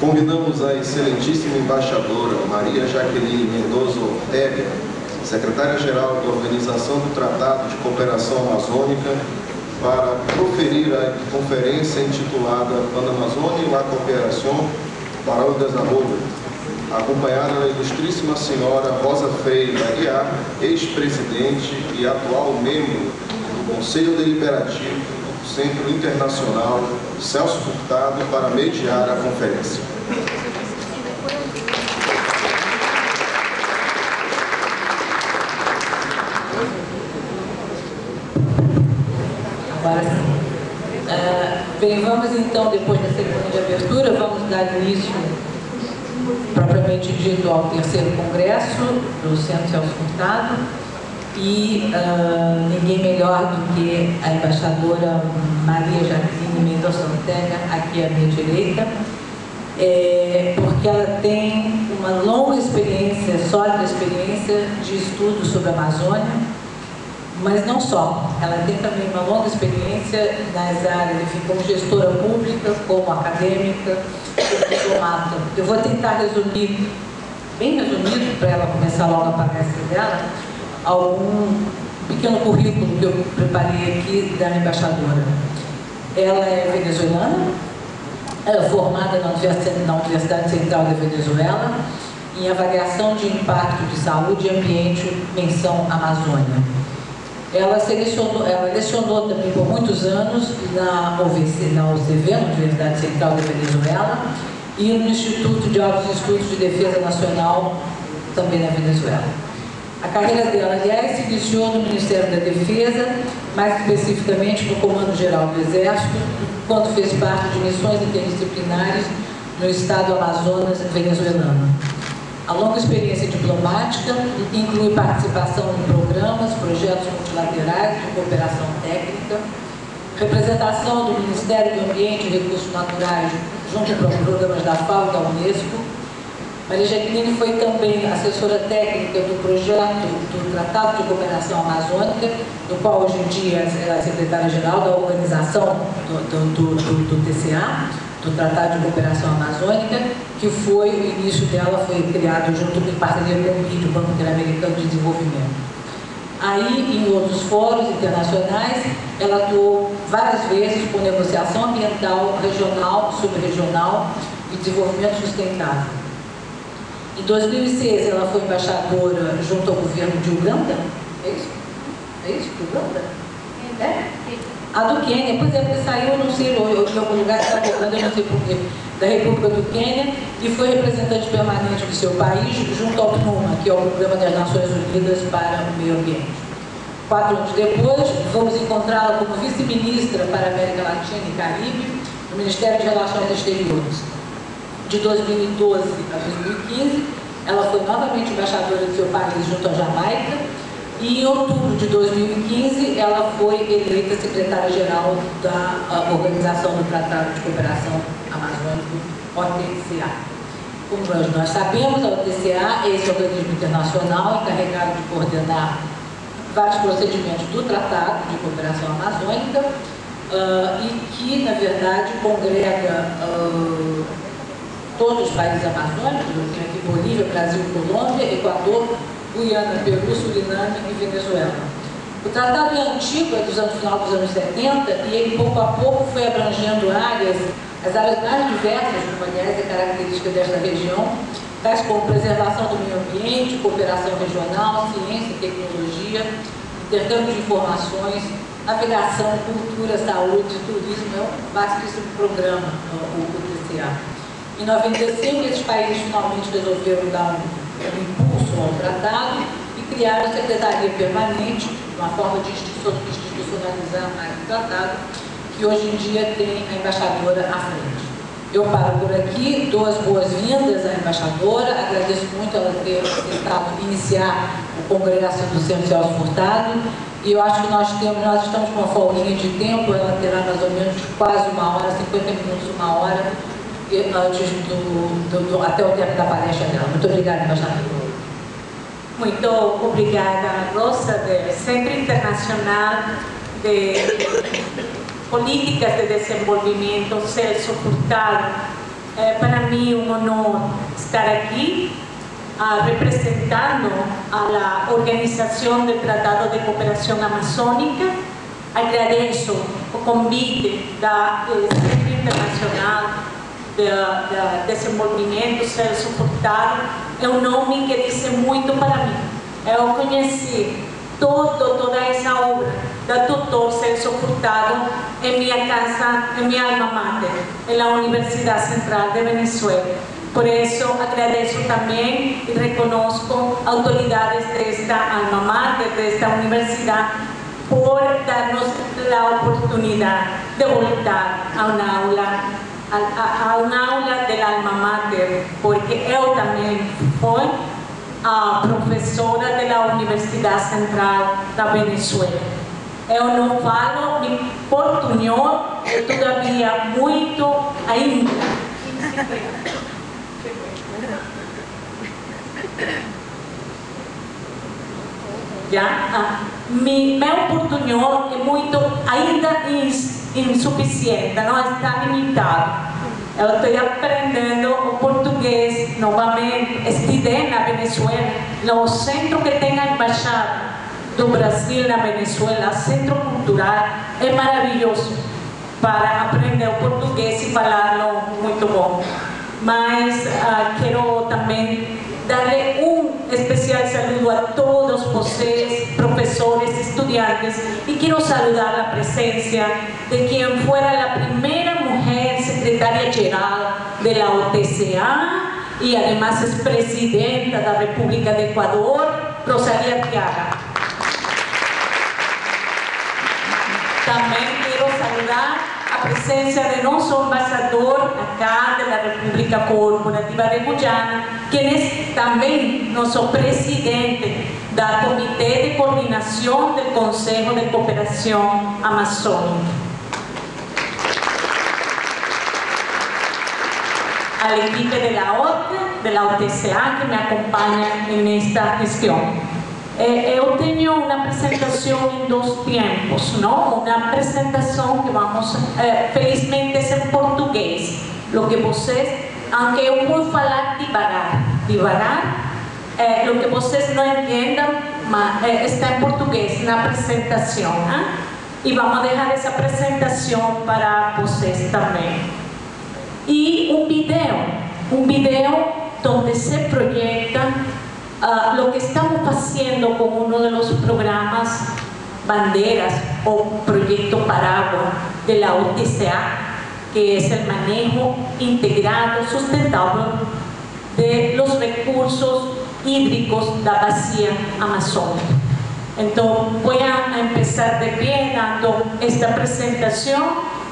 Convidamos a excelentíssima embaixadora Maria Jaqueline Mendoza Ortega, secretária-geral da Organização do Tratado de Cooperação Amazônica, para proferir a conferência intitulada Panamazônia e la Cooperación para o Desarrollo, acompanhada da ilustríssima senhora Rosa Freire Aguiar, ex-presidente e atual membro do Conselho Deliberativo do Centro Internacional Celso Furtado, para mediar a conferência. Agora sim. Bem, vamos então, depois da cerimônia de abertura, vamos dar início, propriamente dito, ao terceiro congresso do Centro Celso Furtado. E ninguém melhor do que a embaixadora Maria Jaqueline Mendoza Ortega, aqui à minha direita, porque ela tem uma longa experiência, sólida experiência de estudo sobre a Amazônia, mas não só. Ela tem também uma longa experiência nas áreas, enfim, como gestora pública, como acadêmica, como diplomata. Eu vou tentar resumir, bem resumido, para ela começar logo a palestra dela, algum pequeno currículo que eu preparei aqui da embaixadora. Ela é venezuelana, ela é formada na Universidade Central da Venezuela em avaliação de impacto de saúde e ambiente, menção Amazônia. Ela lecionou também por muitos anos na UCV, na Universidade Central da Venezuela, e no Instituto de Altos Estudos de Defesa Nacional, também na Venezuela. A carreira dela, aliás, se iniciou no Ministério da Defesa, mais especificamente no Comando Geral do Exército, quando fez parte de missões interdisciplinares no estado Amazonas venezuelano. A longa experiência diplomática inclui participação em programas, projetos multilaterais de cooperação técnica, representação do Ministério do Ambiente e Recursos Naturais junto com programas da FAO e da Unesco. Maria Jaqueline foi também assessora técnica do projeto do Tratado de Cooperação Amazônica, do qual hoje em dia ela é secretária-geral da organização do TCA, do Tratado de Cooperação Amazônica, que o início dela foi criado junto em parceria com o BID, o Banco Interamericano de Desenvolvimento. Aí, em outros fóruns internacionais, ela atuou várias vezes com negociação ambiental, regional, subregional e desenvolvimento sustentável. Em 2006, ela foi embaixadora junto ao governo de Uganda. É isso? É isso? Uganda? É? A do Quênia, pois é, porque saiu, eu não sei, em algum lugar que está cobrando, eu não sei porquê, da República do Quênia, e foi representante permanente do seu país junto ao PNUMA, que é o Programa das Nações Unidas para o Meio Ambiente. 4 anos depois, vamos encontrá-la como vice-ministra para a América Latina e Caribe, no Ministério de Relações Exteriores. De 2012 a 2015, ela foi novamente embaixadora do seu país junto à Jamaica, e em outubro de 2015 ela foi eleita secretária-geral da Organização do Tratado de Cooperação Amazônico, OTCA. Como nós sabemos, a OTCA é esse organismo internacional encarregado de coordenar vários procedimentos do Tratado de Cooperação Amazônica e que, na verdade, congrega todos os países amazônicos. Eu tenho aqui Bolívia, Brasil, Colômbia, Equador, Guiana, Peru, Suriname e Venezuela. O tratado é antigo, é do final dos anos 70, e ele pouco a pouco foi abrangendo as áreas mais diversas, como aliás é característica desta região, tais como preservação do meio ambiente, cooperação regional, ciência e tecnologia, intercâmbio de informações, navegação, cultura, saúde, turismo. É um vastíssimo programa, o TCA. Em 95, esses países finalmente resolveram dar um impulso ao tratado e criaram a Secretaria Permanente, uma forma de institucionalizar mais o tratado, que hoje em dia tem a embaixadora à frente. Eu paro por aqui, dou as boas-vindas à embaixadora, agradeço muito ela ter tentado iniciar o congresso do Centro Celso Furtado, e eu acho que nós estamos com uma folguinha de tempo, ela terá mais ou menos quase 1 hora, 50 minutos, 1 hora, antes até o tempo da palestra dela. Muito obrigada, embaixadora. Muito obrigada, Rosa, do Centro Internacional de Políticas de Desenvolvimento Celso Furtado, para mí un honor estar aquí representando a la Organização del Tratado de Cooperação Amazônica. Agradeço o convite da Centro Internacional de Desenvolvimento, Celso Furtado. É um nome que diz muito para mim. Eu conheci toda essa obra da doutor Celso Furtado em minha casa, em minha alma mater, na Universidade Central de Venezuela. Por isso, agradeço também e reconozco autoridades desta alma mater, desta universidade, por darnos a oportunidade de voltar a uma aula del alma mater, porque eu também fui a professora da Universidade Central da Venezuela. Eu não falo mi portunhol, todavia muito ainda. Meu portunhol é muito ainda insuficiente, não está limitado. Eu estou aprendendo o português novamente. Estive na Venezuela, no centro que tem a embaixada do Brasil na Venezuela, centro cultural, é maravilhoso para aprender o português e falá-lo muito bom. Mas quero também darle especial saludo a todos vocês, professores, estudiantes, y quiero saludar la presencia de quien fuera la primera mujer secretaria general de la OTCA y además es presidenta de la República de Ecuador, Rosalía Arteaga. También quiero saludar a presencia de nuestro embajador acá de la República Corporativa de Guyana, quien es también nuestro presidente del Comité de Coordinación del Consejo de Cooperación Amazónica. Al equipo de la OTCA que me acompaña en esta gestión. Eu tenho uma apresentação em 2 tempos, não? Uma apresentação que vamos, felizmente, é em português. Lo que vocês, aunque eu vou falar devagar, lo que vocês não entendam, está em português na apresentação. E vamos deixar essa apresentação para vocês também. E um vídeo onde se projeta lo que estamos haciendo con uno de los programas banderas o proyecto paraguas de la OTCA, que es el manejo integrado, sustentable de los recursos hídricos de la bacia amazónica. Entonces voy a empezar de pie dando esta presentación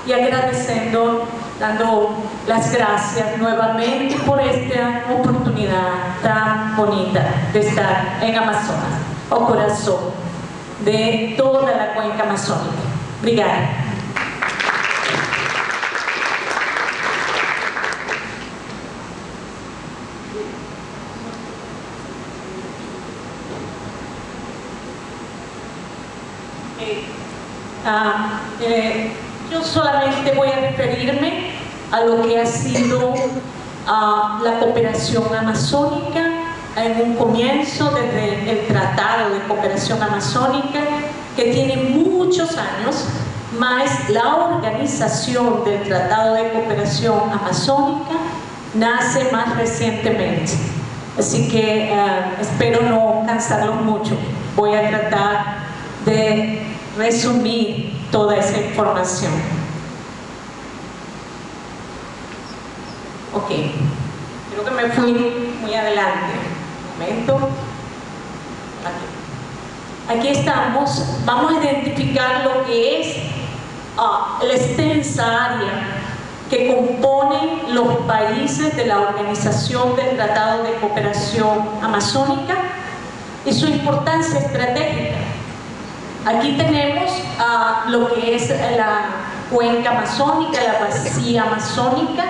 y agradeciendo, dando las gracias nuevamente por esta oportunidad tan bonita de estar en Amazonas, o corazón de toda la cuenca amazónica. Obrigada. Yo solamente voy a referirme a lo que ha sido la cooperación amazónica en un comienzo desde el Tratado de Cooperación Amazónica, que tiene muchos años, más la organización del Tratado de Cooperación Amazónica nace más recientemente. Así que espero no cansarlos mucho. Voy a tratar de resumir toda esa información. Ok, creo que me fui muy adelante. Un momento. Aquí estamos. Vamos a identificar lo que es la extensa área que componen los países de la Organización del Tratado de Cooperación Amazónica y su importancia estratégica. Aquí tenemos lo que es la cuenca amazónica, la bacia amazónica.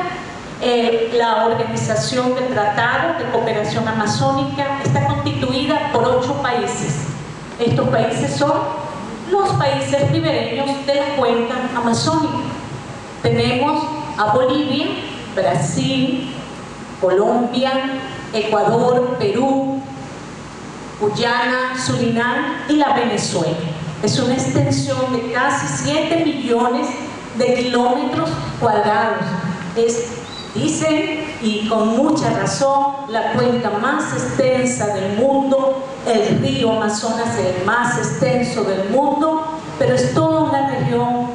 La Organización del Tratado de Cooperación Amazónica está constituida por 8 países. Estos países son los países ribereños de la cuenca amazónica. Tenemos a Bolivia, Brasil, Colombia, Ecuador, Perú, Guyana, Surinam y la Venezuela. Es una extensión de casi 7 millones de kilómetros cuadrados. Dicen, y con mucha razón, la cuenca más extensa del mundo. El río Amazonas es el más extenso del mundo, pero es toda una región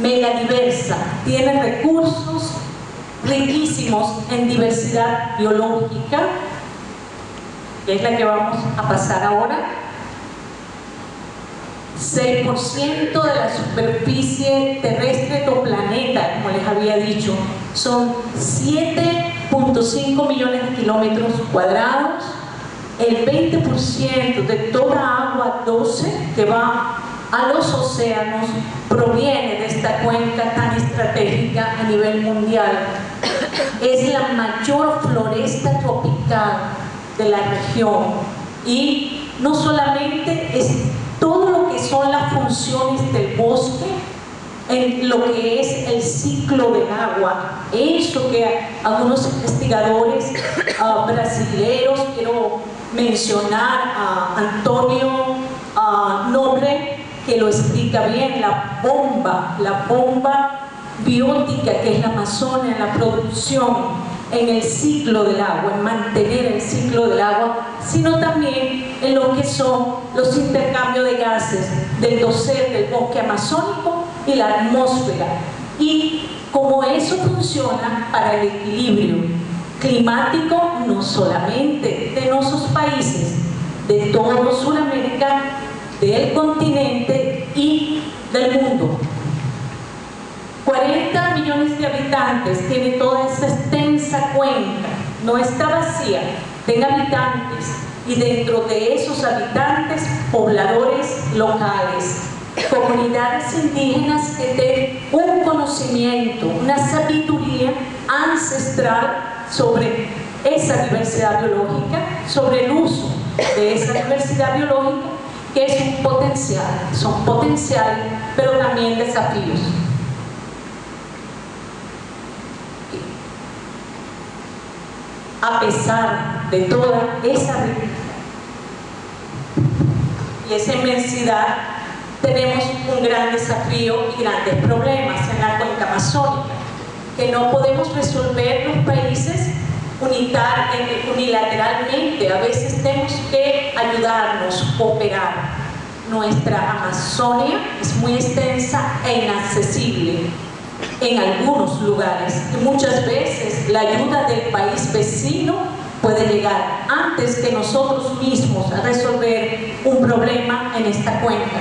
mega diversa. Tiene recursos riquísimos en diversidad biológica, que es la que vamos a pasar ahora. 6% de la superficie terrestre del planeta, como les había dicho, son 7.5 millones de kilómetros cuadrados. El 20% de toda agua dulce que va a los océanos proviene de esta cuenca tan estratégica a nivel mundial. Es la mayor floresta tropical de la región, y no solamente es todo lo que son las funciones del bosque en lo que es el ciclo del agua. Eso que algunos investigadores brasileños, quiero mencionar a Antonio Nobre, que lo explica bien, la bomba biótica que es la Amazonia, en la producción, en el ciclo del agua, en mantener el ciclo del agua, sino también en lo que son los intercambios de gases del dosel del bosque amazónico y la atmósfera, y cómo eso funciona para el equilibrio climático, no solamente de nuestros países, de todo Sudamérica, del continente y del mundo. 40 millones de habitantes tiene toda esa extensa cuenca, no está vacía, tiene habitantes, y dentro de esos habitantes, pobladores locales, comunidades indígenas que tienen un conocimiento, una sabiduría ancestral sobre esa diversidad biológica, sobre el uso de esa diversidad biológica, que es un potencial, son potenciales, pero también desafíos. A pesar de toda esa riqueza y esa inmensidad, tenemos un gran desafío y grandes problemas en la cuenca amazónica, que no podemos resolver los países unilateralmente. A veces tenemos que ayudarnos, cooperar. Nuestra Amazonia es muy extensa e inaccesible en algunos lugares, y muchas veces la ayuda del país vecino puede llegar antes que nosotros mismos a resolver un problema en esta cuenca.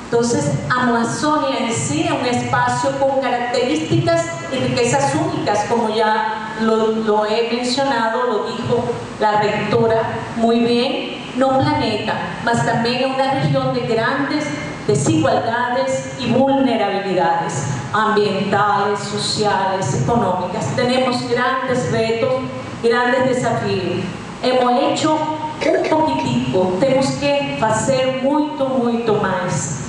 Entonces, Amazonia en sí es un espacio con características y riquezas únicas, como ya lo he mencionado, lo dijo la rectora muy bien, no planeta, mas también una región de grandes desigualdades y vulnerabilidades ambientales, sociales, económicas. Tenemos grandes retos, grandes desafíos. Hemos hecho un poquitico, tenemos que hacer mucho más.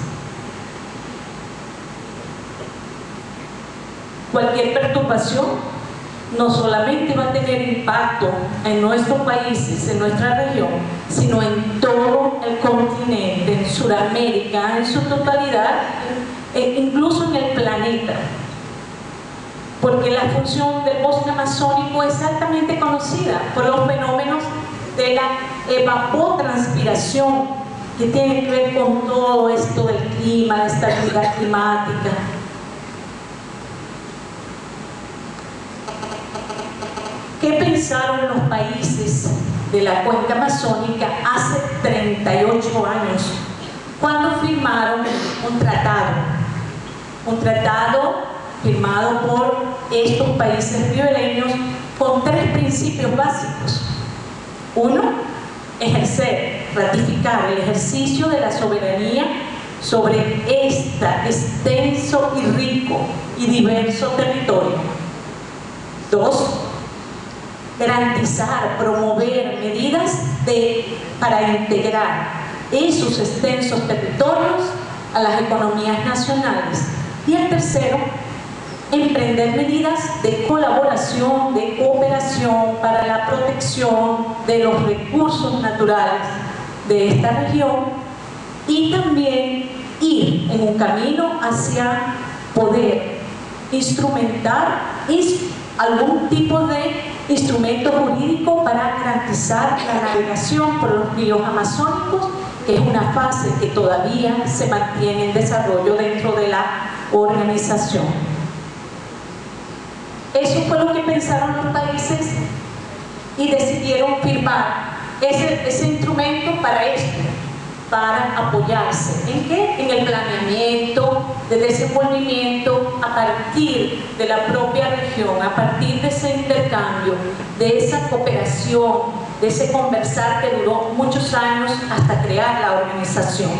Cualquier perturbación no solamente va a tener impacto en nuestros países, en nuestra región, sino en todo el continente, en Sudamérica, en su totalidad, incluso en el planeta. Porque la función del bosque amazónico es altamente conocida por los fenómenos de la evapotranspiración, que tienen que ver con todo esto del clima, la estabilidad climática. ¿Qué pensaron los países de la cuenca amazónica hace 38 años, cuando firmaron un tratado? Un tratado firmado por estos países ribereños con 3 principios básicos. Uno, ejercer, ratificar el ejercicio de la soberanía sobre este extenso y rico y diverso territorio. 2, garantizar, promover medidas para integrar esos extensos territorios a las economías nacionales. Y el tercero, emprender medidas de colaboración, de cooperación para la protección de los recursos naturales de esta región y también ir en un camino hacia poder instrumentar algún tipo de instrumento jurídico para garantizar la navegación por los ríos amazónicos, que es una fase que todavía se mantiene en desarrollo dentro de la organización. Eso fue lo que pensaron los países y decidieron firmar ese instrumento para esto, para apoyarse. ¿En qué? En el planeamiento de desenvolvimiento a partir de la propia región, a partir de ese intercambio, de esa cooperación, de ese conversar que duró muchos años hasta crear la organización.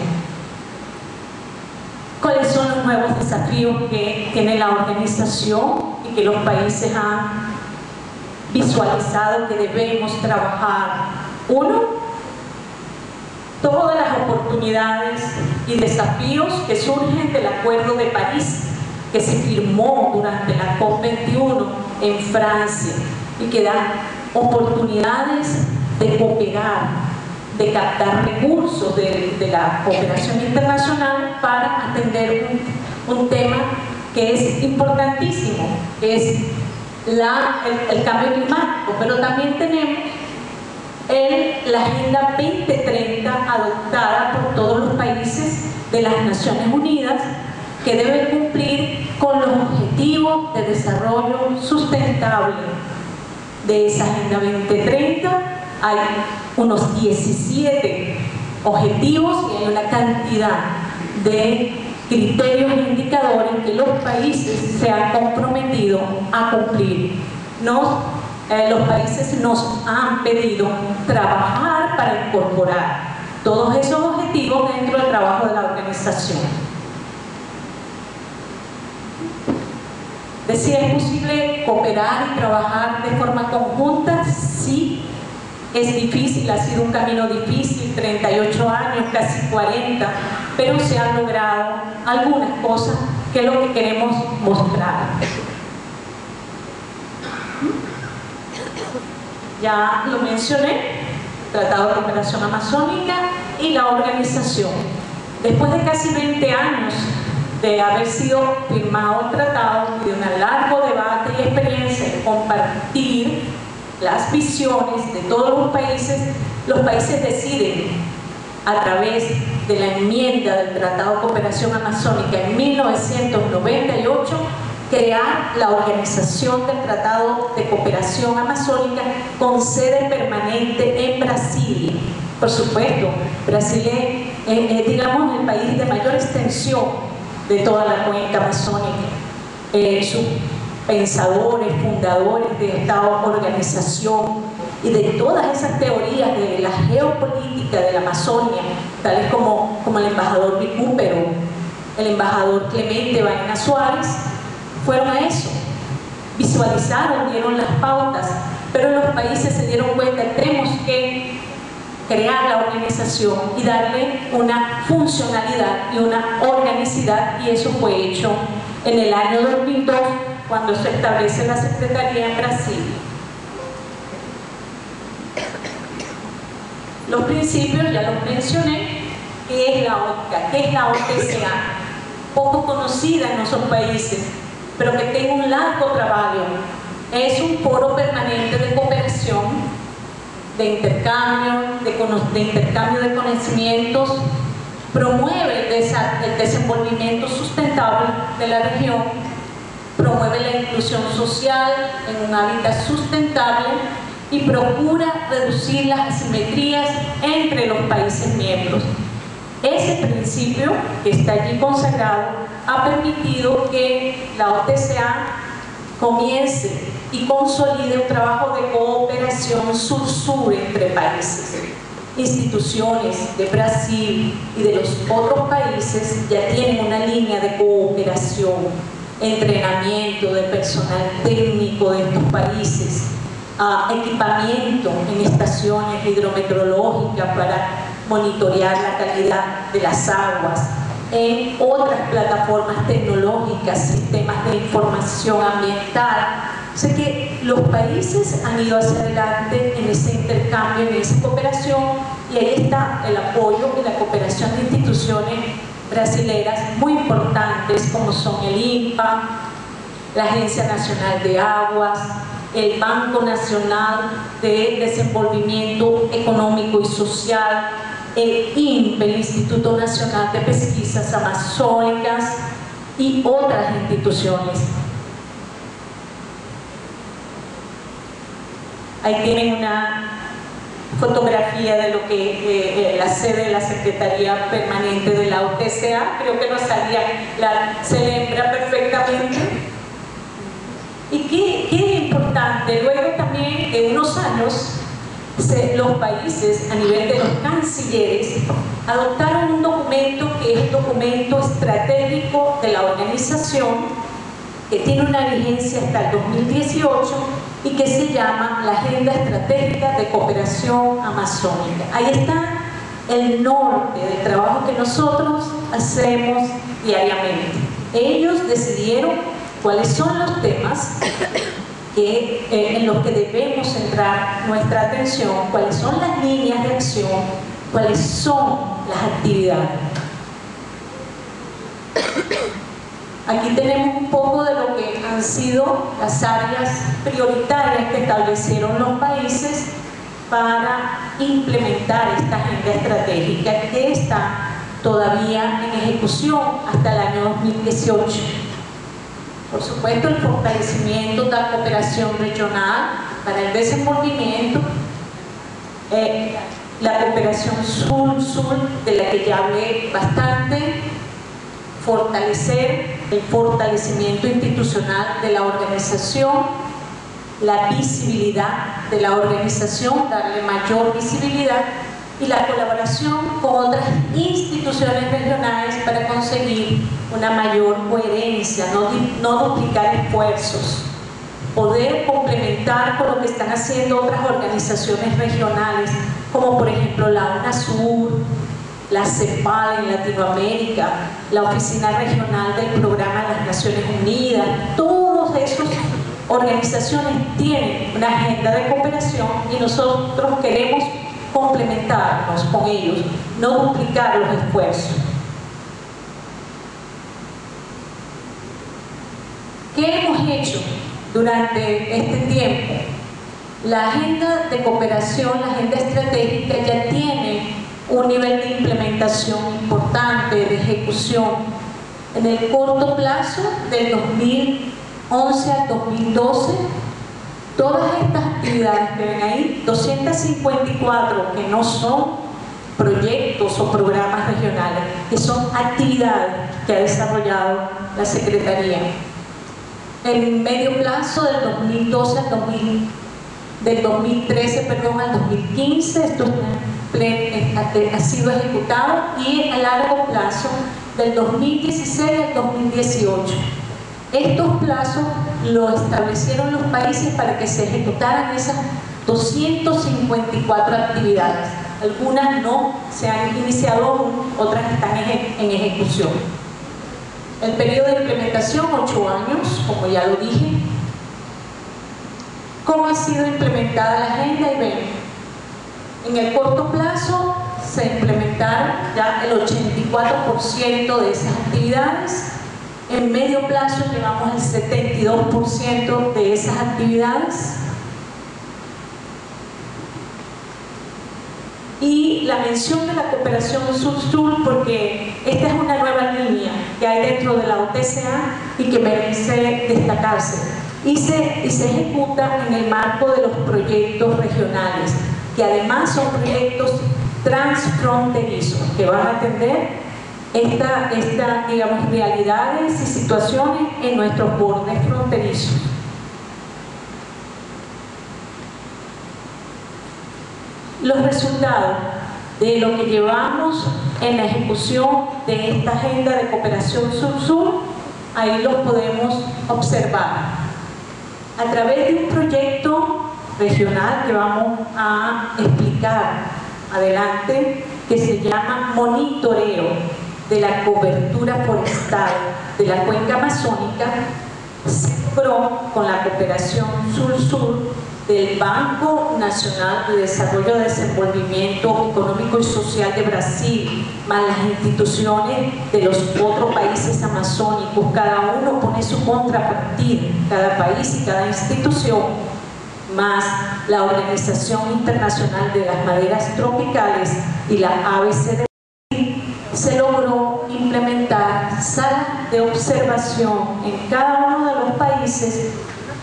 ¿Cuáles son los nuevos desafíos que tiene la organización y que los países han visualizado que debemos trabajar? Uno, todas las oportunidades y desafíos que surgen del Acuerdo de París que se firmó durante la COP21 en Francia y que dan oportunidades de cooperar, de captar recursos de la cooperación internacional para atender un tema que es importantísimo, que es el cambio climático, pero también tenemos la Agenda 2030 adoptada por todos los países de las Naciones Unidas, que deben cumplir con los objetivos de desarrollo sustentable de esa Agenda 2030. Hay unos 17 objetivos y hay una cantidad de criterios e indicadores que los países se han comprometido a cumplir. Los países nos han pedido trabajar para incorporar todos esos objetivos dentro del trabajo de la organización. Decía, ¿es posible cooperar y trabajar de forma conjunta? Sí, es difícil, ha sido un camino difícil, 38 años, casi 40, pero se han logrado algunas cosas que es lo que queremos mostrar. Ya lo mencioné, Tratado de Cooperación Amazónica y la organización. Después de casi 20 años de haber sido firmado el tratado y de un largo debate y experiencia en compartir las visiones de todos los países deciden a través de la enmienda del Tratado de Cooperación Amazónica en 1998 crear la Organización del Tratado de Cooperación Amazónica con sede permanente en Brasil. Por supuesto, Brasil es digamos, el país de mayor extensión de toda la cuenca amazónica. Sus pensadores, fundadores de esta organización y de todas esas teorías de la geopolítica de la Amazonia, tales como el embajador Recupero, el embajador Clemente Baena Suárez, fueron a eso, visualizaron, dieron las pautas, pero los países se dieron cuenta que tenemos que crear la organización y darle una funcionalidad y una organicidad, y eso fue hecho en el año 2002 cuando se establece la Secretaría en Brasil. Los principios ya los mencioné. ¿Qué es la OTCA? ¿Qué es la OTCA? Poco conocida en nuestros países, pero que tiene un largo trabajo. Es un foro permanente de cooperación, de intercambio de conocimientos, promueve el desenvolvimiento sustentable de la región, promueve la inclusión social en un hábitat sustentable y procura reducir las asimetrías entre los países miembros. Ese principio que está allí consagrado ha permitido que la OTCA comience y consolide un trabajo de cooperación sur-sur entre países. Instituciones de Brasil y de los otros países ya tienen una línea de cooperación, entrenamiento de personal técnico de estos países, equipamiento en estaciones hidrometeorológicas para monitorear la calidad de las aguas, en otras plataformas tecnológicas, sistemas de información ambiental. O sea que los países han ido hacia adelante en ese intercambio, en esa cooperación, y ahí está el apoyo y la cooperación de instituciones brasileras muy importantes como son el INPA, la Agencia Nacional de Aguas, el Banco Nacional de Desenvolvimiento Económico y Social, el INPE, el Instituto Nacional de Pesquisas Amazónicas y otras instituciones. Ahí tienen una fotografía de lo que la sede de la Secretaría Permanente de la UTCA, creo que nos salía la celebra perfectamente. Y qué importante, luego también en unos años los países a nivel de los cancilleres adoptaron un documento que es el documento estratégico de la organización, que tiene una vigencia hasta el 2018 y que se llama la Agenda Estratégica de Cooperación Amazónica. Ahí está el norte del trabajo que nosotros hacemos diariamente. Ellos decidieron cuáles son los temas en los que debemos centrar nuestra atención, cuáles son las líneas de acción, cuáles son las actividades. Aquí tenemos un poco de lo que han sido las áreas prioritarias que establecieron los países para implementar esta agenda estratégica que está todavía en ejecución hasta el año 2018. Por supuesto, el fortalecimiento de la cooperación regional para el desenvolvimiento, la cooperación sur-sur, de la que ya hablé bastante, fortalecer el fortalecimiento institucional de la organización, la visibilidad de la organización, darle mayor visibilidad, y la colaboración con otras instituciones regionales para conseguir una mayor coherencia, no duplicar esfuerzos, poder complementar con lo que están haciendo otras organizaciones regionales, como por ejemplo la UNASUR, la CEPAL en Latinoamérica, la Oficina Regional del Programa de las Naciones Unidas. Todas esas organizaciones tienen una agenda de cooperación y nosotros queremos complementarnos con ellos, no duplicar los esfuerzos. ¿Qué hemos hecho durante este tiempo? La agenda de cooperación, la agenda estratégica ya tiene un nivel de implementación importante, de ejecución. En el corto plazo, del 2011 al 2012, todas estas actividades que ven ahí, 254 que no son proyectos o programas regionales, que son actividades que ha desarrollado la Secretaría. En medio plazo, del 2012 al 2013 al 2015, esto ha sido ejecutado, y a largo plazo, del 2016 al 2018. Estos plazos los establecieron los países para que se ejecutaran esas 254 actividades. Algunas no se han iniciado aún, otras están en ejecución. El periodo de implementación, 8 años, como ya lo dije. ¿Cómo ha sido implementada la agenda? Y ven, en el corto plazo se implementaron ya el 84% de esas actividades. En medio plazo llevamos el 72% de esas actividades. Y la mención de la cooperación sur-sur, porque esta es una nueva línea que hay dentro de la UTCA y que merece destacarse. Y se ejecuta en el marco de los proyectos regionales, que además son proyectos transfronterizos, que van a atender digamos, realidades y situaciones en nuestros bordes fronterizos. Los resultados de lo que llevamos en la ejecución de esta agenda de cooperación sur-sur, ahí los podemos observar. A través de un proyecto regional que vamos a explicar adelante, que se llama Monitoreo de la cobertura forestal de la cuenca amazónica se logró con la cooperación sur-sur del Banco Nacional de Desarrollo y Desenvolvimiento Económico y Social de Brasil, más las instituciones de los otros países amazónicos. Cada uno pone su contrapartida, cada país y cada institución, más la Organización Internacional de las Maderas Tropicales y la ABC de Brasil, se logró implementar salas de observación en cada uno de los países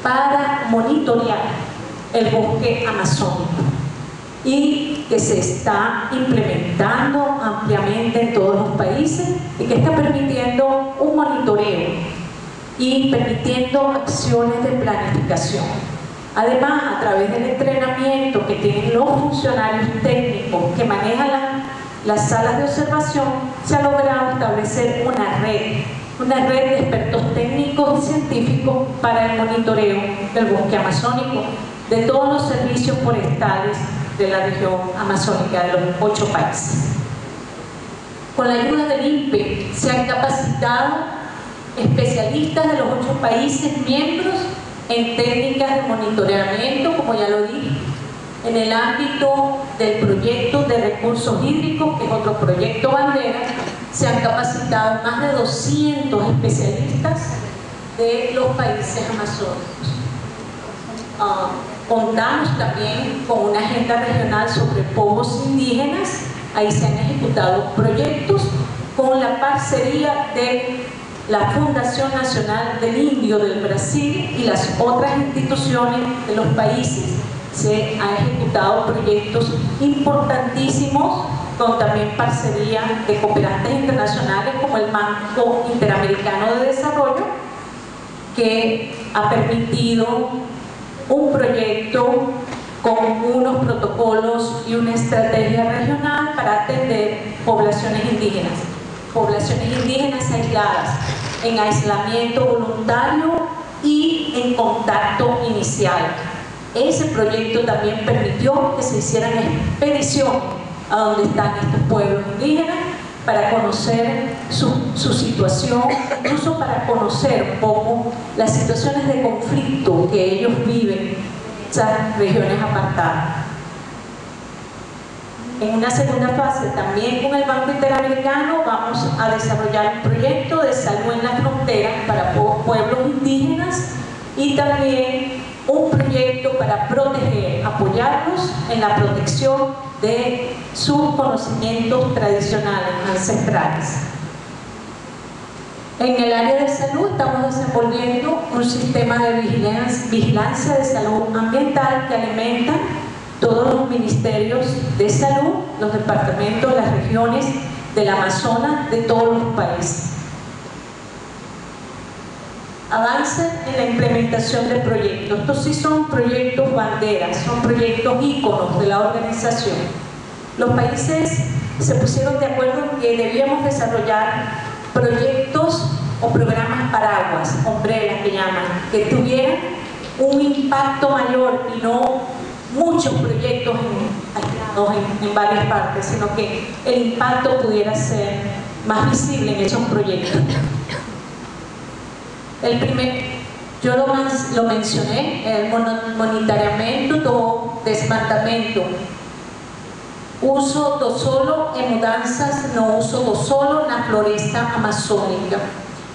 para monitorear el bosque amazónico, y que se está implementando ampliamente en todos los países y que está permitiendo un monitoreo y permitiendo acciones de planificación. Además, a través del entrenamiento que tienen los funcionarios técnicos que manejan las salas de observación, se ha logrado establecer una red de expertos técnicos y científicos para el monitoreo del bosque amazónico de todos los servicios forestales de la región amazónica de los 8 países. Con la ayuda del INPE se han capacitado especialistas de los 8 países miembros en técnicas de monitoreamiento, como ya lo dije, en el ámbito del proyecto de recursos hídricos, que es otro proyecto bandera. Se han capacitado más de 200 especialistas de los países amazónicos. Contamos también con una agenda regional sobre pueblos indígenas. Ahí se han ejecutado proyectos con la parcería de la Fundación Nacional del Indio del Brasil y las otras instituciones de los países. Se han ejecutado proyectos importantísimos con también parcería de cooperantes internacionales como el Banco Interamericano de Desarrollo, que ha permitido un proyecto con unos protocolos y una estrategia regional para atender poblaciones indígenas aisladas, en aislamiento voluntario y en contacto inicial. Ese proyecto también permitió que se hicieran expediciones a donde están estos pueblos indígenas para conocer su situación, incluso para conocer un poco las situaciones de conflicto que ellos viven en esas regiones apartadas. En una segunda fase, también con el Banco Interamericano, vamos a desarrollar un proyecto de salud en la frontera para pueblos indígenas y también un proyecto para proteger, apoyarlos en la protección de sus conocimientos tradicionales, ancestrales. En el área de salud estamos desenvolviendo un sistema de vigilancia de salud ambiental que alimenta todos los ministerios de salud, los departamentos, las regiones del Amazonas, de todos los países. Avance en la implementación de proyectos. Estos sí son proyectos banderas, son proyectos íconos de la organización. Los países se pusieron de acuerdo en que debíamos desarrollar proyectos o programas paraguas, hombreras que llaman, que tuvieran un impacto mayor y no muchos proyectos en varias partes, sino que el impacto pudiera ser más visible en esos proyectos. El primer, yo lo mencioné, el monitoreamiento, desmatamiento, uso do solo en mudanzas no uso do solo na floresta amazónica.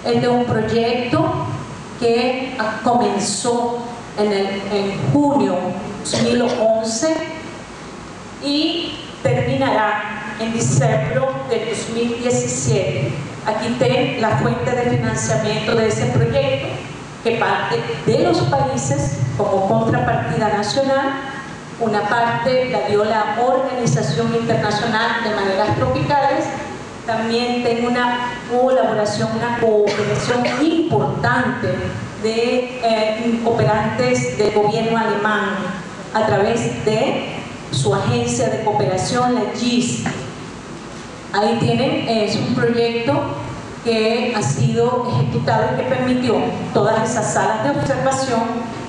Este es un proyecto que comenzó en junio de 2011 y terminará en diciembre de 2017. Aquí está la fuente de financiamiento de ese proyecto, que parte de los países como contrapartida nacional. Una parte la dio la Organización Internacional de Maderas Tropicales. También tengo una colaboración, una cooperación importante de cooperantes del gobierno alemán a través de su agencia de cooperación, la GIS. Ahí tienen, es un proyecto que ha sido ejecutado y que permitió todas esas salas de observación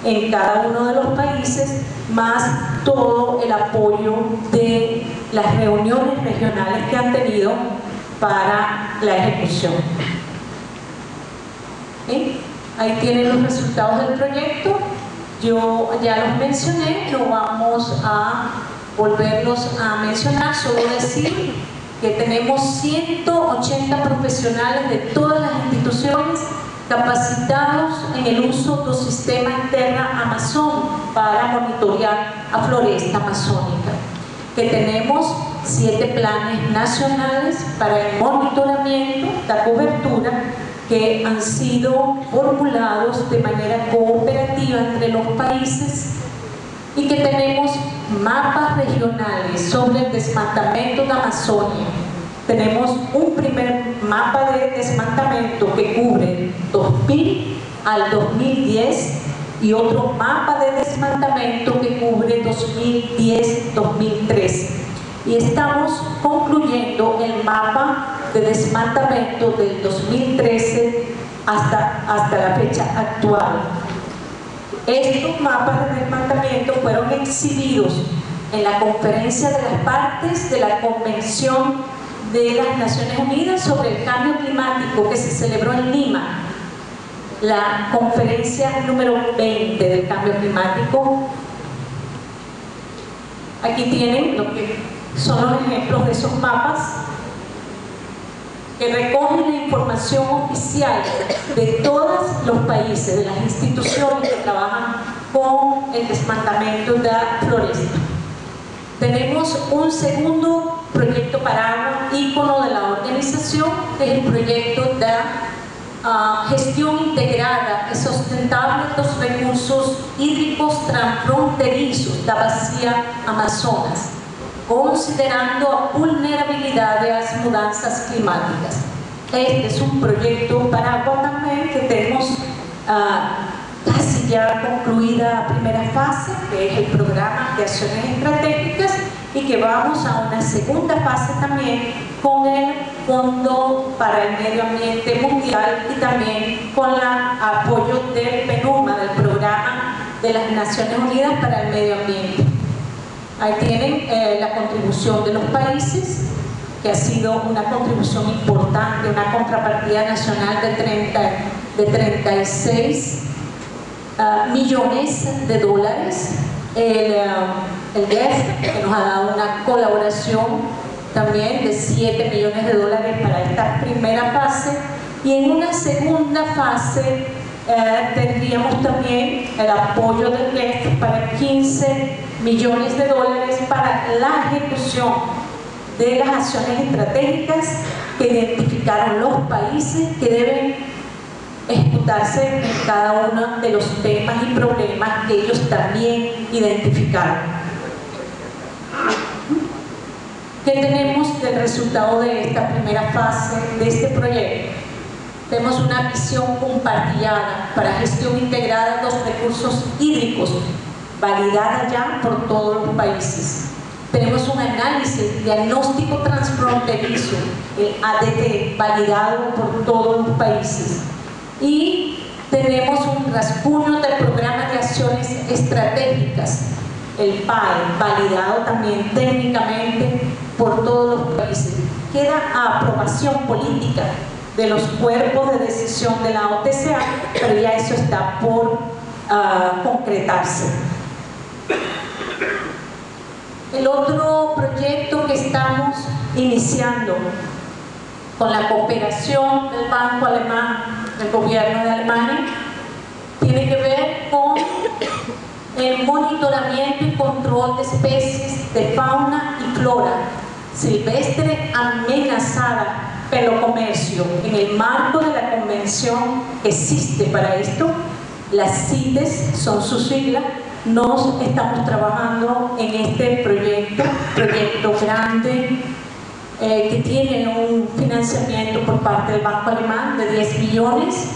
en cada uno de los países, más todo el apoyo de las reuniones regionales que han tenido para la ejecución. ¿Sí? Ahí tienen los resultados del proyecto. Yo ya los mencioné, no vamos a volverlos a mencionar, solo decir que tenemos 180 profesionales de todas las instituciones capacitados en el uso del sistema Terra Amazon para monitorear a floresta amazónica, que tenemos 7 planes nacionales para el monitoramiento, la cobertura, que han sido formulados de manera cooperativa entre los países, y que tenemos mapas regionales sobre el desmatamiento de Amazonia. Tenemos un primer mapa de desmatamiento que cubre 2000 al 2010 y otro mapa de desmatamiento que cubre 2010-2013. Y estamos concluyendo el mapa de desmatamiento del 2013 hasta la fecha actual. Estos mapas de desmatamiento fueron exhibidos en la conferencia de las partes de la Convención de las Naciones Unidas sobre el Cambio Climático, que se celebró en Lima, la conferencia número 20 del cambio climático. Aquí tienen lo que son los ejemplos de esos mapas que recogen la información oficial de todos los países, de las instituciones que trabajan con el desmatamiento de la floresta. Tenemos un segundo proyecto paraguas, ícono de la organización, que es el proyecto de gestión integrada y sustentable de los recursos hídricos transfronterizos de la Bacia Amazonas, considerando la vulnerabilidad de las mudanzas climáticas. Este es un proyecto paraguas también que tenemos casi ya concluida la primera fase, que es el programa de acciones estratégicas, y que vamos a una segunda fase también con el Fondo para el Medio Ambiente Mundial y también con el apoyo del PNUMA, del Programa de las Naciones Unidas para el Medio Ambiente. Ahí tienen la contribución de los países, que ha sido una contribución importante, una contrapartida nacional de 36 millones de dólares. El GEF, que nos ha dado una colaboración también de 7 millones de dólares para esta primera fase, y en una segunda fase tendríamos también el apoyo del GEF para 15 millones de dólares para la ejecución de las acciones estratégicas que identificaron los países que deben ejecutarse en cada uno de los temas y problemas que ellos también identificaron. ¿Qué tenemos del resultado de esta primera fase de este proyecto? Tenemos una visión compartida para gestión integrada de los recursos hídricos, validada ya por todos los países. Tenemos un análisis, diagnóstico transfronterizo, el ADT, validado por todos los países. Y tenemos un rasguño del programa de acciones estratégicas, el PAE, validado también técnicamente por todos los países. Queda a aprobación política de los cuerpos de decisión de la OTCA, pero ya eso está por concretarse. El otro proyecto que estamos iniciando con la cooperación del Banco Alemán, del gobierno de Alemania, tiene que ver con el monitoramiento y control de especies de fauna y flora silvestre amenazada por el comercio. En el marco de la convención que existe para esto, las CITES son sus siglas. Nos estamos trabajando en este proyecto grande que tiene un financiamiento por parte del Banco Alemán de 10 millones,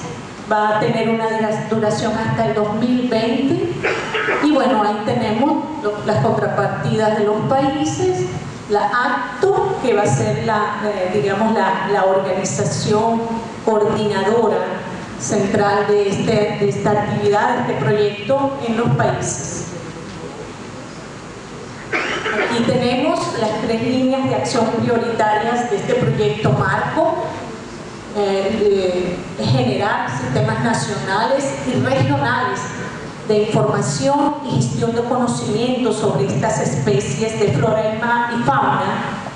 va a tener una duración hasta el 2020, y bueno, ahí tenemos las contrapartidas de los países, la ACTO, que va a ser la organización coordinadora central de esta actividad, de este proyecto en los países. Aquí tenemos las 3 líneas de acción prioritarias de este proyecto marco, generar sistemas nacionales y regionales de información y gestión de conocimiento sobre estas especies de flora y fauna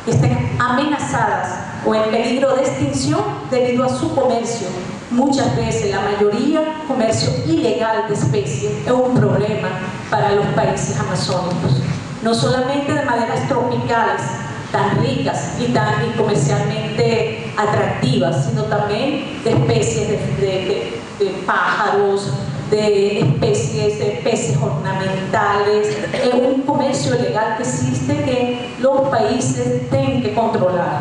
que estén amenazadas o en peligro de extinción debido a su comercio. Muchas veces, la mayoría, comercio ilegal de especies es un problema para los países amazónicos, no solamente de maderas tropicales tan ricas y tan comercialmente atractivas, sino también de especies de pájaros, de especies de peces ornamentales. Es un comercio ilegal que existe que los países tienen que controlar.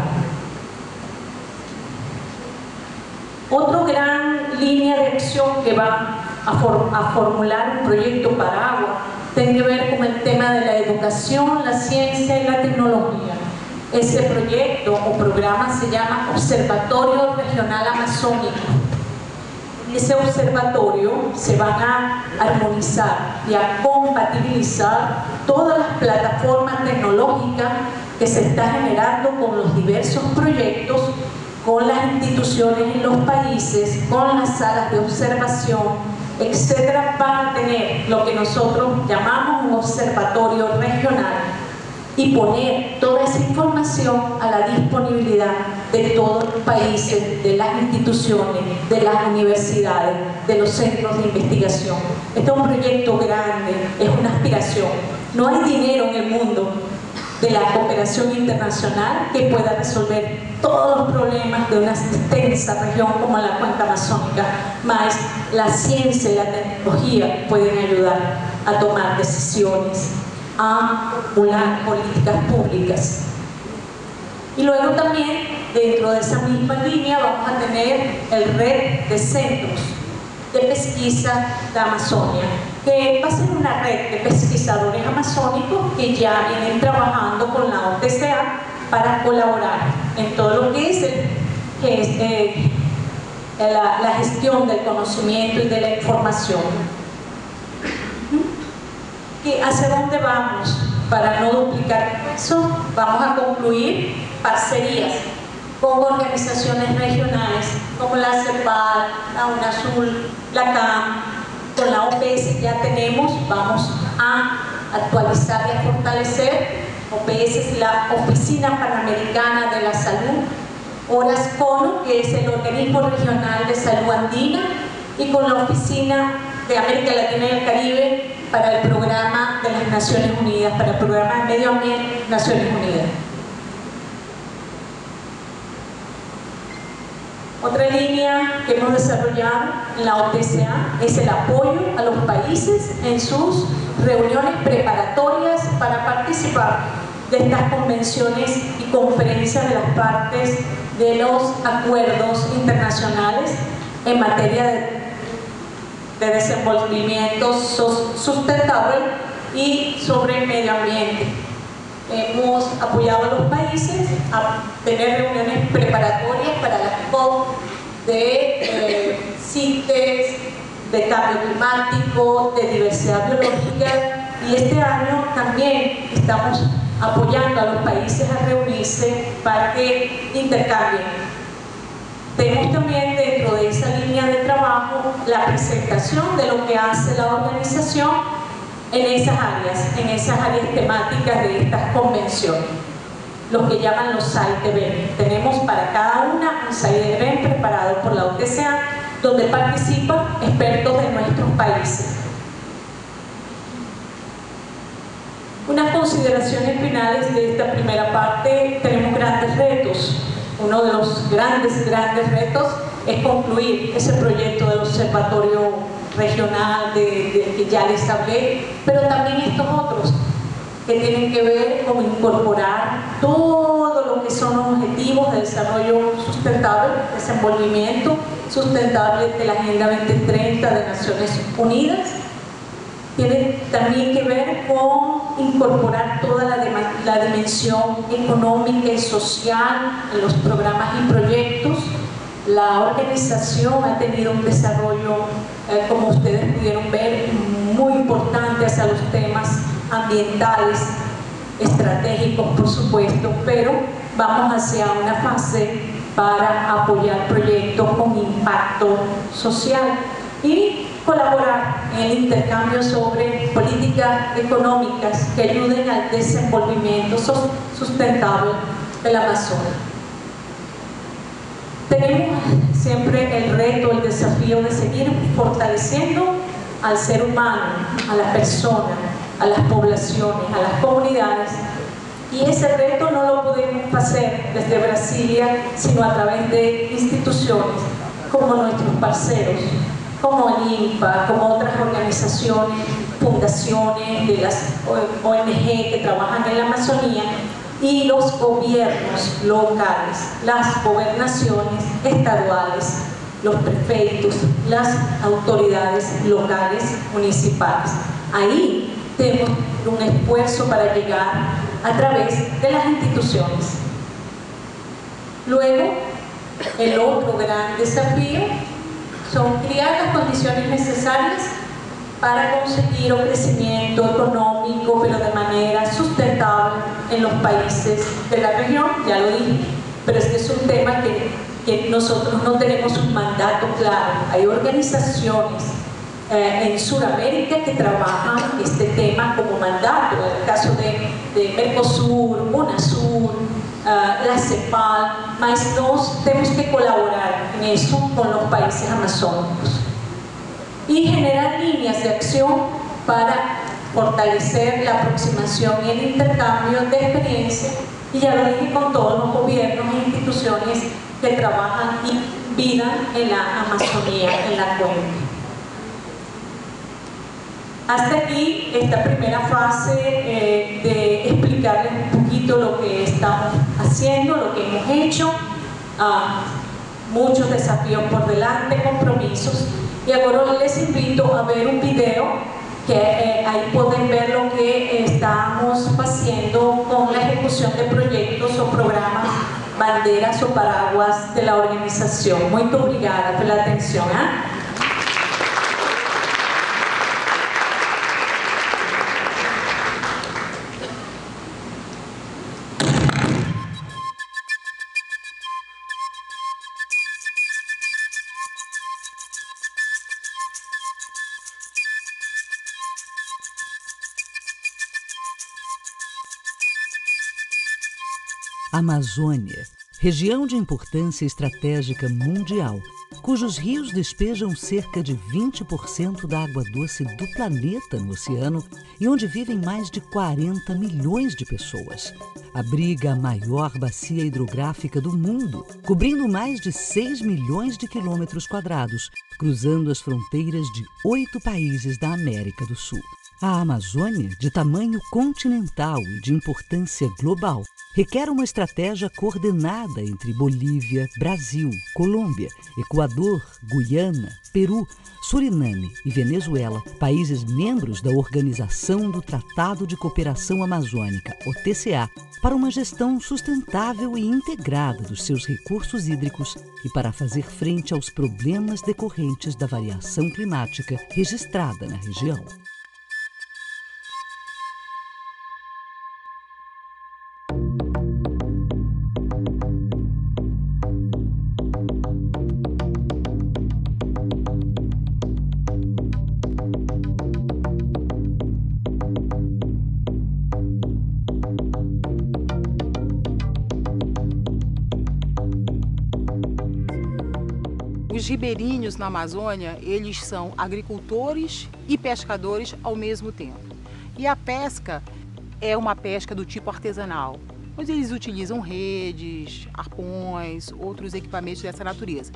Otra gran línea de acción que va a formular un proyecto para agua tiene que ver con el tema de la educación, la ciencia y la tecnología. Ese proyecto o programa se llama Observatorio Regional Amazónico. En ese observatorio se van a armonizar y a compatibilizar todas las plataformas tecnológicas que se están generando con los diversos proyectos, con las instituciones en los países, con las salas de observación, etcétera, para tener lo que nosotros llamamos un observatorio regional y poner toda esa información a la disponibilidad de todos los países, de las instituciones, de las universidades, de los centros de investigación. Este es un proyecto grande, es una aspiración. No hay dinero en el mundo de la cooperación internacional que pueda resolver todos los problemas de una extensa región como la cuenca amazónica, más la ciencia y la tecnología pueden ayudar a tomar decisiones, a formular políticas públicas. Y luego también, dentro de esa misma línea, vamos a tener el red de centros de pesquisa de Amazonia, que va a ser una red de pesquisadores amazónicos que ya vienen trabajando con la OTCA para colaborar en todo lo que es la gestión del conocimiento y de la información. ¿Hacia dónde vamos? Para no duplicar eso, vamos a concluir parcerías con organizaciones regionales como la CEPAL, la UNASUR, la CAM, con la OPS ya tenemos, vamos a actualizar y a fortalecer. OPS es la Oficina Panamericana de la Salud, ORASCONO, que es el Organismo Regional de Salud Andina, y con la Oficina de América Latina y el Caribe para el Programa de las Naciones Unidas, para el Programa de Medio Ambiente Naciones Unidas. Otra línea que hemos desarrollado en la OTCA es el apoyo a los países en sus reuniones preparatorias para participar de estas convenciones y conferencias de las partes de los acuerdos internacionales en materia de desenvolvimiento sustentable y sobre medio ambiente. Hemos apoyado a los países a tener reuniones preparatorias para la COP de CITES, de cambio climático, de diversidad biológica, y este año también estamos apoyando a los países a reunirse para que intercambien. Tenemos también dentro de esa línea de trabajo la presentación de lo que hace la organización en esas áreas temáticas de estas convenciones, lo que llaman los side events. Tenemos para cada una un side event preparado por la OTCA, donde participan expertos de nuestros países. Unas consideraciones finales de esta primera parte: tenemos grandes retos. Uno de los grandes retos es concluir ese proyecto del observatorio regional que ya les hablé, pero también estos otros que tienen que ver con incorporar todo lo que son los objetivos de desarrollo sustentable, desenvolvimiento sustentable de la Agenda 2030 de Naciones Unidas. Tiene también que ver con incorporar toda la dimensión económica y social en los programas y proyectos. La organización ha tenido un desarrollo, como ustedes pudieron ver, muy importante hacia los temas ambientales, estratégicos, por supuesto, pero vamos hacia una fase para apoyar proyectos con impacto social y colaborar en el intercambio sobre políticas económicas que ayuden al desenvolvimiento sustentable del Amazonas. Tenemos siempre el reto, el desafío de seguir fortaleciendo al ser humano, a la persona, a las poblaciones, a las comunidades, y ese reto no lo podemos hacer desde Brasilia, sino a través de instituciones como nuestros parceros, como el INPA, como otras organizaciones, fundaciones de las ONG que trabajan en la Amazonía, y los gobiernos locales, las gobernaciones estaduales, los prefeitos, las autoridades locales, municipales. Ahí tenemos un esfuerzo para llegar a través de las instituciones. Luego, el otro gran desafío son crear las condiciones necesarias para conseguir un crecimiento económico, pero de manera sustentable en los países de la región, ya lo dije, pero este es un tema que nosotros no tenemos un mandato claro. Hay organizaciones en Sudamérica que trabajan este tema como mandato, en el caso de Mercosur, UNASUR, la CEPAL, mas nós tenemos que colaborar en eso con los países amazónicos y generar líneas de acción para fortalecer la aproximación y el intercambio de experiencia, y ya lo dije, con todos los gobiernos e instituciones que trabajan y vivan en la Amazonía, en la cuenca. Hasta aquí esta primera fase de explicarles un poquito lo que estamos haciendo, lo que hemos hecho, muchos desafíos por delante, compromisos, y ahora les invito a ver un video que ahí pueden ver lo que estamos haciendo con la ejecución de proyectos o programas, banderas o paraguas de la organización. Muy obrigada por la atención. Amazônia, região de importância estratégica mundial, cujos rios despejam cerca de 20% da água doce do planeta no oceano e onde vivem mais de 40 milhões de pessoas. Abriga a maior bacia hidrográfica do mundo, cobrindo mais de 6 milhões de quilômetros quadrados, cruzando as fronteiras de 8 países da América do Sul. A Amazônia, de tamanho continental e de importância global, requer uma estratégia coordenada entre Bolívia, Brasil, Colômbia, Equador, Guiana, Peru, Suriname e Venezuela, países membros da Organização do Tratado de Cooperação Amazônica, OTCA, para uma gestão sustentável e integrada dos seus recursos hídricos e para fazer frente aos problemas decorrentes da variação climática registrada na região. Os ribeirinhos na Amazônia, eles são agricultores e pescadores ao mesmo tempo. E a pesca é uma pesca do tipo artesanal, onde eles utilizam redes, arpões, outros equipamentos dessa natureza.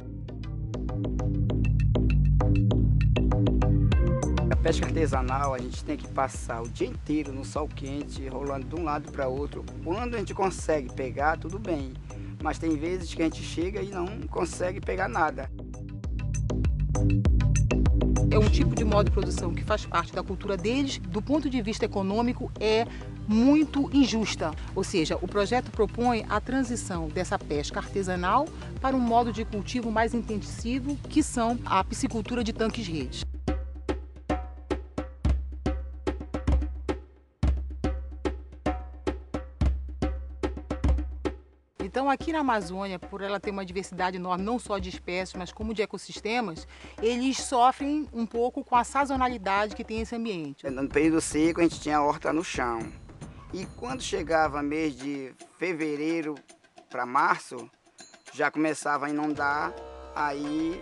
A pesca artesanal, a gente tem que passar o dia inteiro no sol quente, rolando de um lado para outro. Quando a gente consegue pegar, tudo bem, mas tem vezes que a gente chega e não consegue pegar nada. É um tipo de modo de produção que faz parte da cultura deles, do ponto de vista econômico é muito injusta. Ou seja, o projeto propõe a transição dessa pesca artesanal para um modo de cultivo mais intensivo, que são a piscicultura de tanques-redes. Então, aqui na Amazônia, por ela ter uma diversidade enorme, não só de espécies, mas como de ecossistemas, eles sofrem um pouco com a sazonalidade que tem esse ambiente. No período seco, a gente tinha a horta no chão. E quando chegava mês de fevereiro para março, já começava a inundar, aí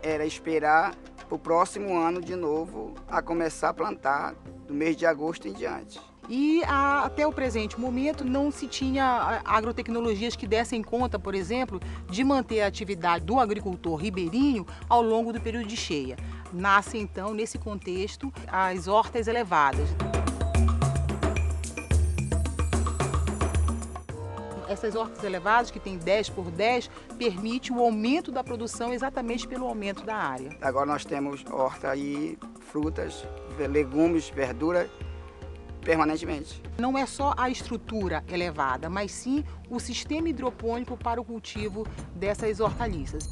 era esperar para o próximo ano de novo a começar a plantar, do mês de agosto em diante. E até o presente momento não se tinha agrotecnologias que dessem conta, por exemplo, de manter a atividade do agricultor ribeirinho ao longo do período de cheia. Nascem então, nesse contexto, as hortas elevadas. Essas hortas elevadas, que tem 10 por 10, permite o aumento da produção exatamente pelo aumento da área. Agora nós temos horta e frutas, legumes, verdura, permanentemente. Não é só a estrutura elevada, mas sim o sistema hidropônico para o cultivo dessas hortaliças.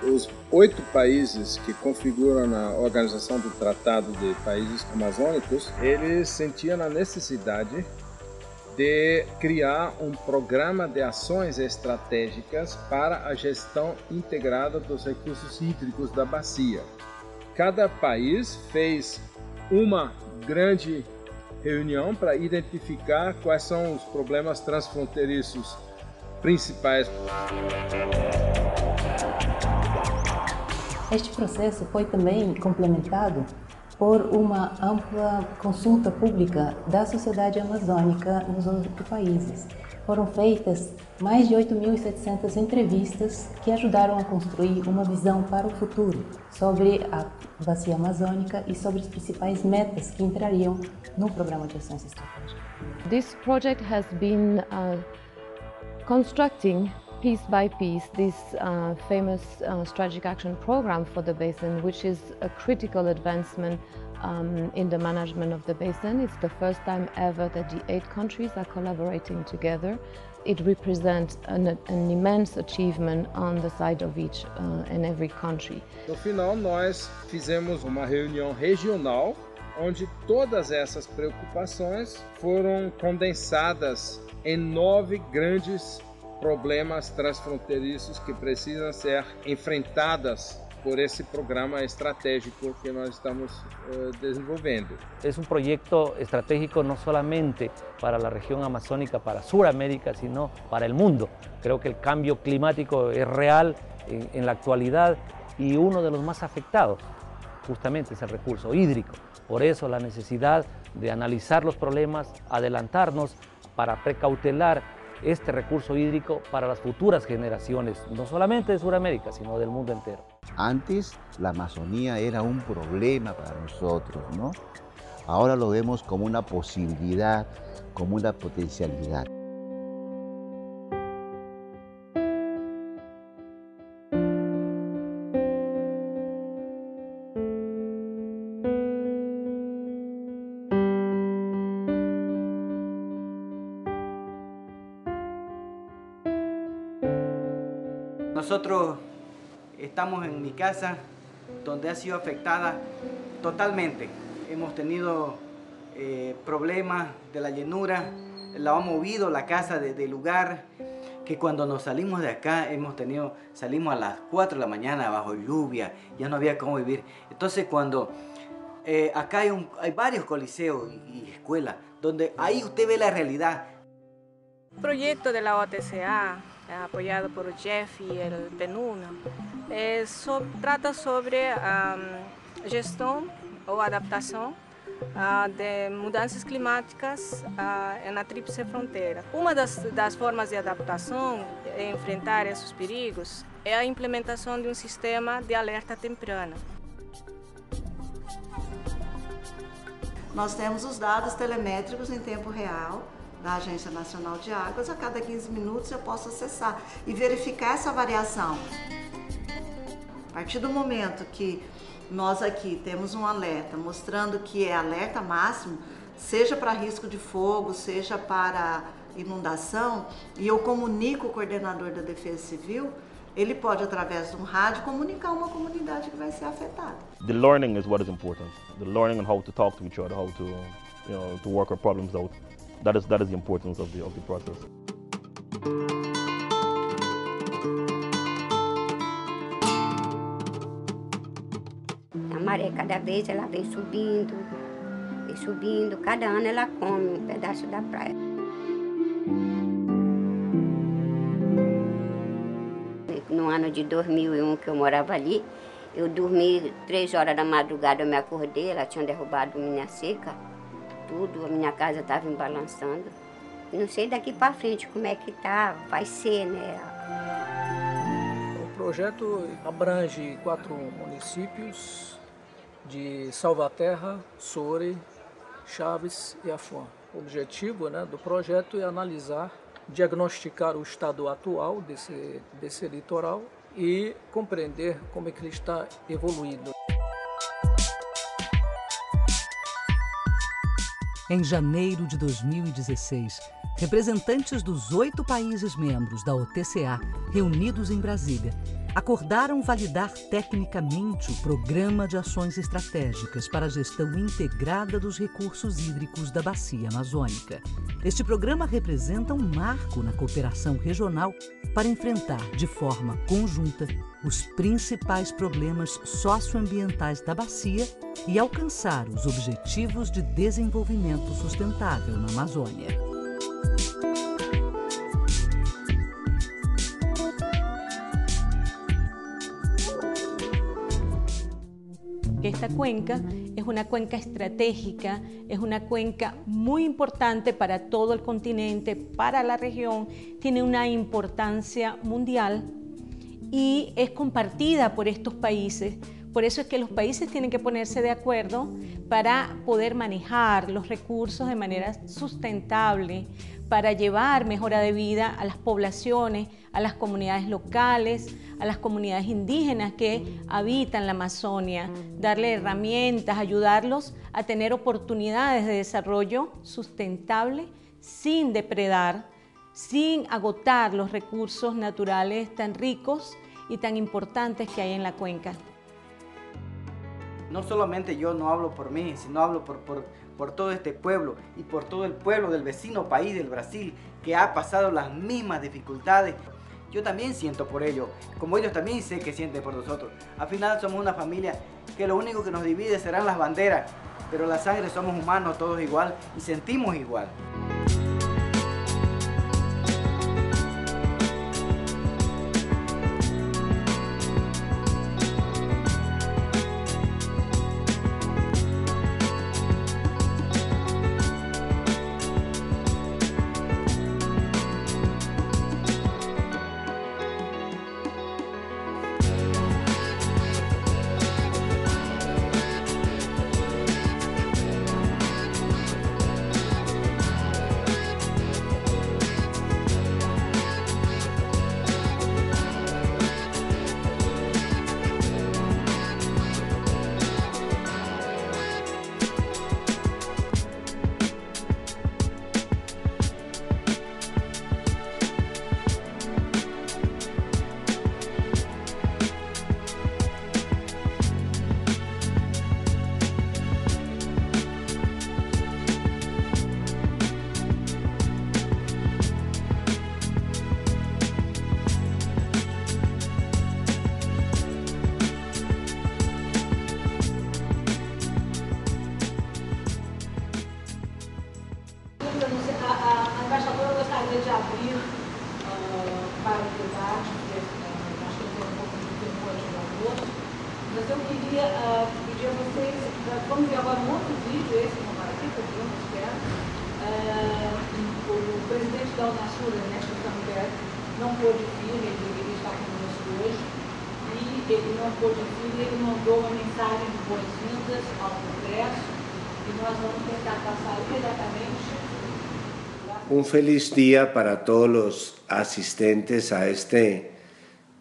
Os 8 países que configuram a Organização do Tratado de Países Amazônicos, eles sentiam a necessidade de criar um programa de ações estratégicas para a gestão integrada dos recursos hídricos da bacia. Cada país fez uma grande reunião para identificar quais são os problemas transfronteiriços principais. Este processo foi também complementado por uma ampla consulta pública da sociedade amazônica nos 8 países. Foram feitas mais de 8.700 entrevistas que ajudaram a construir uma visão para o futuro sobre a bacia amazônica e sobre as principais metas que entrariam no programa de ações estratégicas. This project has been constructing piece by piece this famous strategic action program for the basin, which is a critical advancement in the management of the basin. It's the first time ever that the 8 countries are collaborating together. It represents an immense achievement on the side of each and every country. No final, nós fizemos uma reunião regional, onde todas essas preocupações foram condensadas em 9 grandes problemas transfronteiriços que precisam ser enfrentadas por esse programa estratégico que nós estamos desenvolvendo. Es un proyecto estratégico no solamente para la región amazónica, para Sudamérica, sino para el mundo. Creo que el cambio climático es real en la actualidad y uno de los más afectados justamente es el recurso hídrico. Por eso la necesidad de analizar los problemas, adelantarnos para precautelar este recurso hídrico para las futuras generaciones, no solamente de Sudamérica, sino del mundo entero. Antes la Amazonía era un problema para nosotros, ¿no? Ahora lo vemos como una posibilidad, como una potencialidad. Nosotros estamos en mi casa, donde ha sido afectada totalmente. Hemos tenido problemas de la llanura, la ha movido la casa del lugar, que cuando nos salimos de acá salimos a las 4 de la mañana bajo lluvia, ya no había cómo vivir. Entonces cuando acá hay varios coliseos y escuelas, donde ahí usted ve la realidad. El proyecto de la OTCA, apoyado por Jeff y el PNUD, trata sobre gestão ou adaptação de mudanças climáticas na tríplice fronteira. Uma das formas de adaptação e enfrentar esses perigos é a implementação de um sistema de alerta temprano. Nós temos os dados telemétricos em tempo real da Agência Nacional de Águas. A cada 15 minutos eu posso acessar e verificar essa variação. A partir do momento que nós aqui temos um alerta mostrando que é alerta máximo, seja para risco de fogo, seja para inundação, e eu comunico o coordenador da Defesa Civil, ele pode, através de um rádio, comunicar uma comunidade que vai ser afetada. The learning is what is important. The learning on how to talk to each other, how to, to work our problems out. That is the importance of the process. A maré, cada vez ela vem subindo, cada ano ela come um pedaço da praia. No ano de 2001, que eu morava ali, eu dormi 3 horas da madrugada, eu me acordei, ela tinha derrubado minha cerca, tudo, a minha casa estava embalançando. Não sei daqui para frente como é que tá, vai ser, né? O projeto abrange 4 municípios de Salvaterra, Soure, Chaves e Afuã. O objetivo, né, do projeto é analisar, diagnosticar o estado atual desse litoral e compreender como é que ele está evoluindo. Em janeiro de 2016, representantes dos 8 países membros da OTCA, reunidos em Brasília, acordaram validar tecnicamente o Programa de Ações Estratégicas para a Gestão Integrada dos Recursos Hídricos da Bacia Amazônica. Este programa representa um marco na cooperação regional para enfrentar de forma conjunta os principais problemas socioambientais da bacia e alcançar os objetivos de desenvolvimento sustentável na Amazônia. Esta cuenca es una cuenca estratégica, es una cuenca muy importante para todo el continente, para la región, tiene una importancia mundial y es compartida por estos países. Por eso es que los países tienen que ponerse de acuerdo para poder manejar los recursos de manera sustentable, para llevar mejora de vida a las poblaciones, a las comunidades locales, a las comunidades indígenas que habitan la Amazonia, darle herramientas, ayudarlos a tener oportunidades de desarrollo sustentable sin depredar, sin agotar los recursos naturales tan ricos y tan importantes que hay en la cuenca. No solamente yo no hablo por mí, sino hablo por todo este pueblo y por todo el pueblo del vecino país del Brasil que ha pasado las mismas dificultades. Yo también siento por ellos, como ellos también sé que sienten por nosotros. Al final somos una familia que lo único que nos divide serán las banderas, pero la sangre somos humanos todos igual y sentimos igual. de abrir para o debate, porque acho que tem um pouco de tempo antes do almoço, mas eu queria pedir a vocês, vamos ver agora um outro vídeo, esse que está aqui, que eu espero. O presidente da Unasur, Ernesto Thunberg, não pôde vir, ele está conosco hoje, e ele não pôde vir, ele mandou uma mensagem de boas-vindas ao Congresso, e nós vamos tentar passar imediatamente. Un feliz día para todos los asistentes a este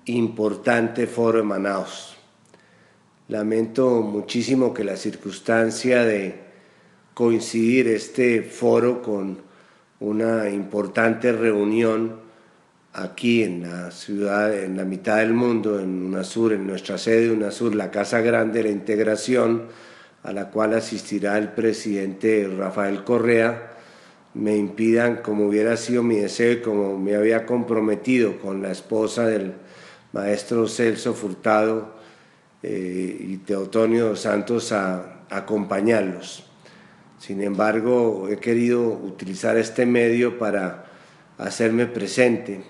importante foro en Manaus. Lamento muchísimo que la circunstancia de coincidir este foro con una importante reunión aquí en la ciudad, en la mitad del mundo, en UNASUR, en nuestra sede de UNASUR, la Casa Grande de la Integración, a la cual asistirá el presidente Rafael Correa, me impidan, como hubiera sido mi deseo y como me había comprometido con la esposa del maestro Celso Furtado y Teotonio dos Santos, a acompañarlos. Sin embargo, he querido utilizar este medio para hacerme presente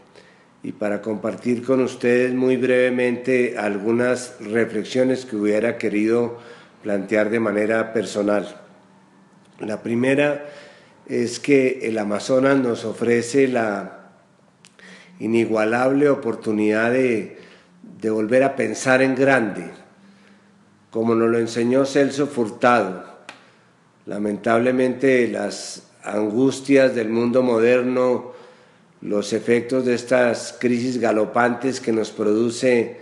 y para compartir con ustedes muy brevemente algunas reflexiones que hubiera querido plantear de manera personal. La primera es que el Amazonas nos ofrece la inigualable oportunidad de volver a pensar en grande, como nos lo enseñó Celso Furtado. Lamentablemente las angustias del mundo moderno, los efectos de estas crisis galopantes que nos produce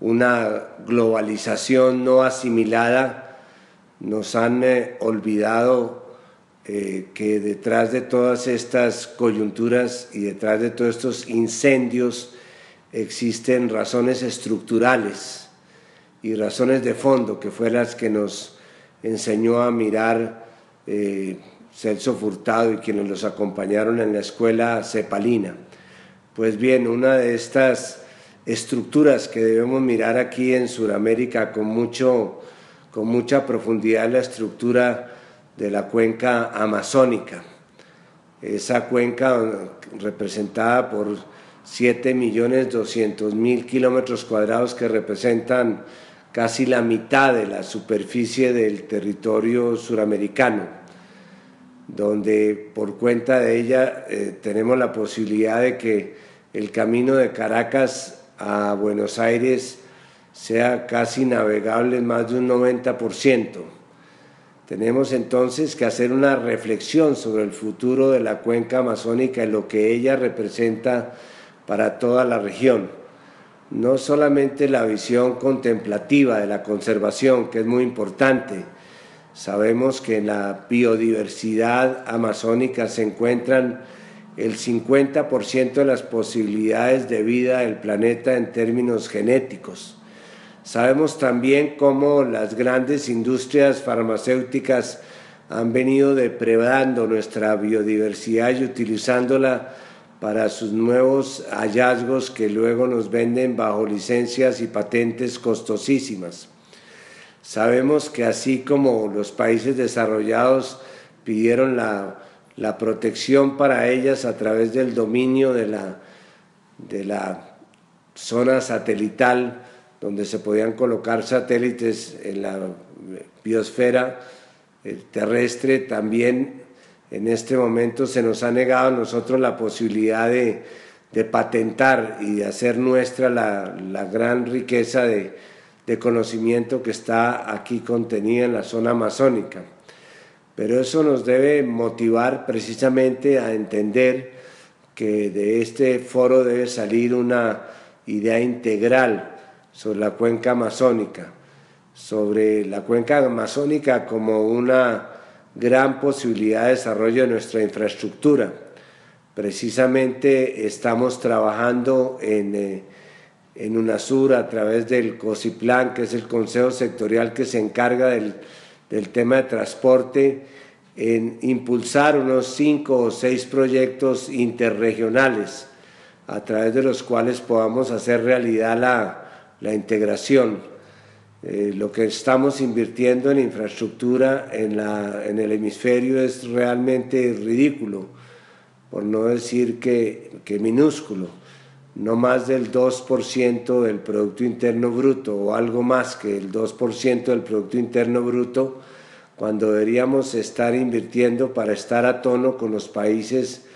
una globalización no asimilada, nos han olvidado que detrás de todas estas coyunturas y detrás de todos estos incendios existen razones estructurales y razones de fondo, que fue las que nos enseñó a mirar Celso Furtado y quienes los acompañaron en la escuela cepalina. Pues bien, una de estas estructuras que debemos mirar aquí en Sudamérica con mucha profundidad es la estructura de la cuenca amazónica. Esa cuenca representada por 7.200.000 kilómetros cuadrados, que representan casi la mitad de la superficie del territorio suramericano, donde por cuenta de ella tenemos la posibilidad de que el camino de Caracas a Buenos Aires sea casi navegable en más de un 90%. Tenemos entonces que hacer una reflexión sobre el futuro de la cuenca amazónica y lo que ella representa para toda la región. No solamente la visión contemplativa de la conservación, que es muy importante. Sabemos que en la biodiversidad amazónica se encuentran el 50% de las posibilidades de vida del planeta en términos genéticos. Sabemos también cómo las grandes industrias farmacéuticas han venido depredando nuestra biodiversidad y utilizándola para sus nuevos hallazgos que luego nos venden bajo licencias y patentes costosísimas. Sabemos que así como los países desarrollados pidieron la protección para ellas a través del dominio de la zona satelital, donde se podían colocar satélites en la biosfera terrestre, también en este momento se nos ha negado a nosotros la posibilidad de patentar y de hacer nuestra la gran riqueza de conocimiento que está aquí contenida en la zona amazónica. Pero eso nos debe motivar precisamente a entender que de este foro debe salir una idea integral sobre la cuenca amazónica, como una gran posibilidad de desarrollo de nuestra infraestructura. Precisamente estamos trabajando en UNASUR a través del COSIPLAN, que es el Consejo Sectorial que se encarga del tema de transporte, en impulsar unos 5 o 6 proyectos interregionales a través de los cuales podamos hacer realidad la integración. Lo que estamos invirtiendo en infraestructura en el hemisferio es realmente ridículo, por no decir que minúsculo. No más del 2% del Producto Interno Bruto, o algo más que el 2% del Producto Interno Bruto, cuando deberíamos estar invirtiendo para estar a tono con los países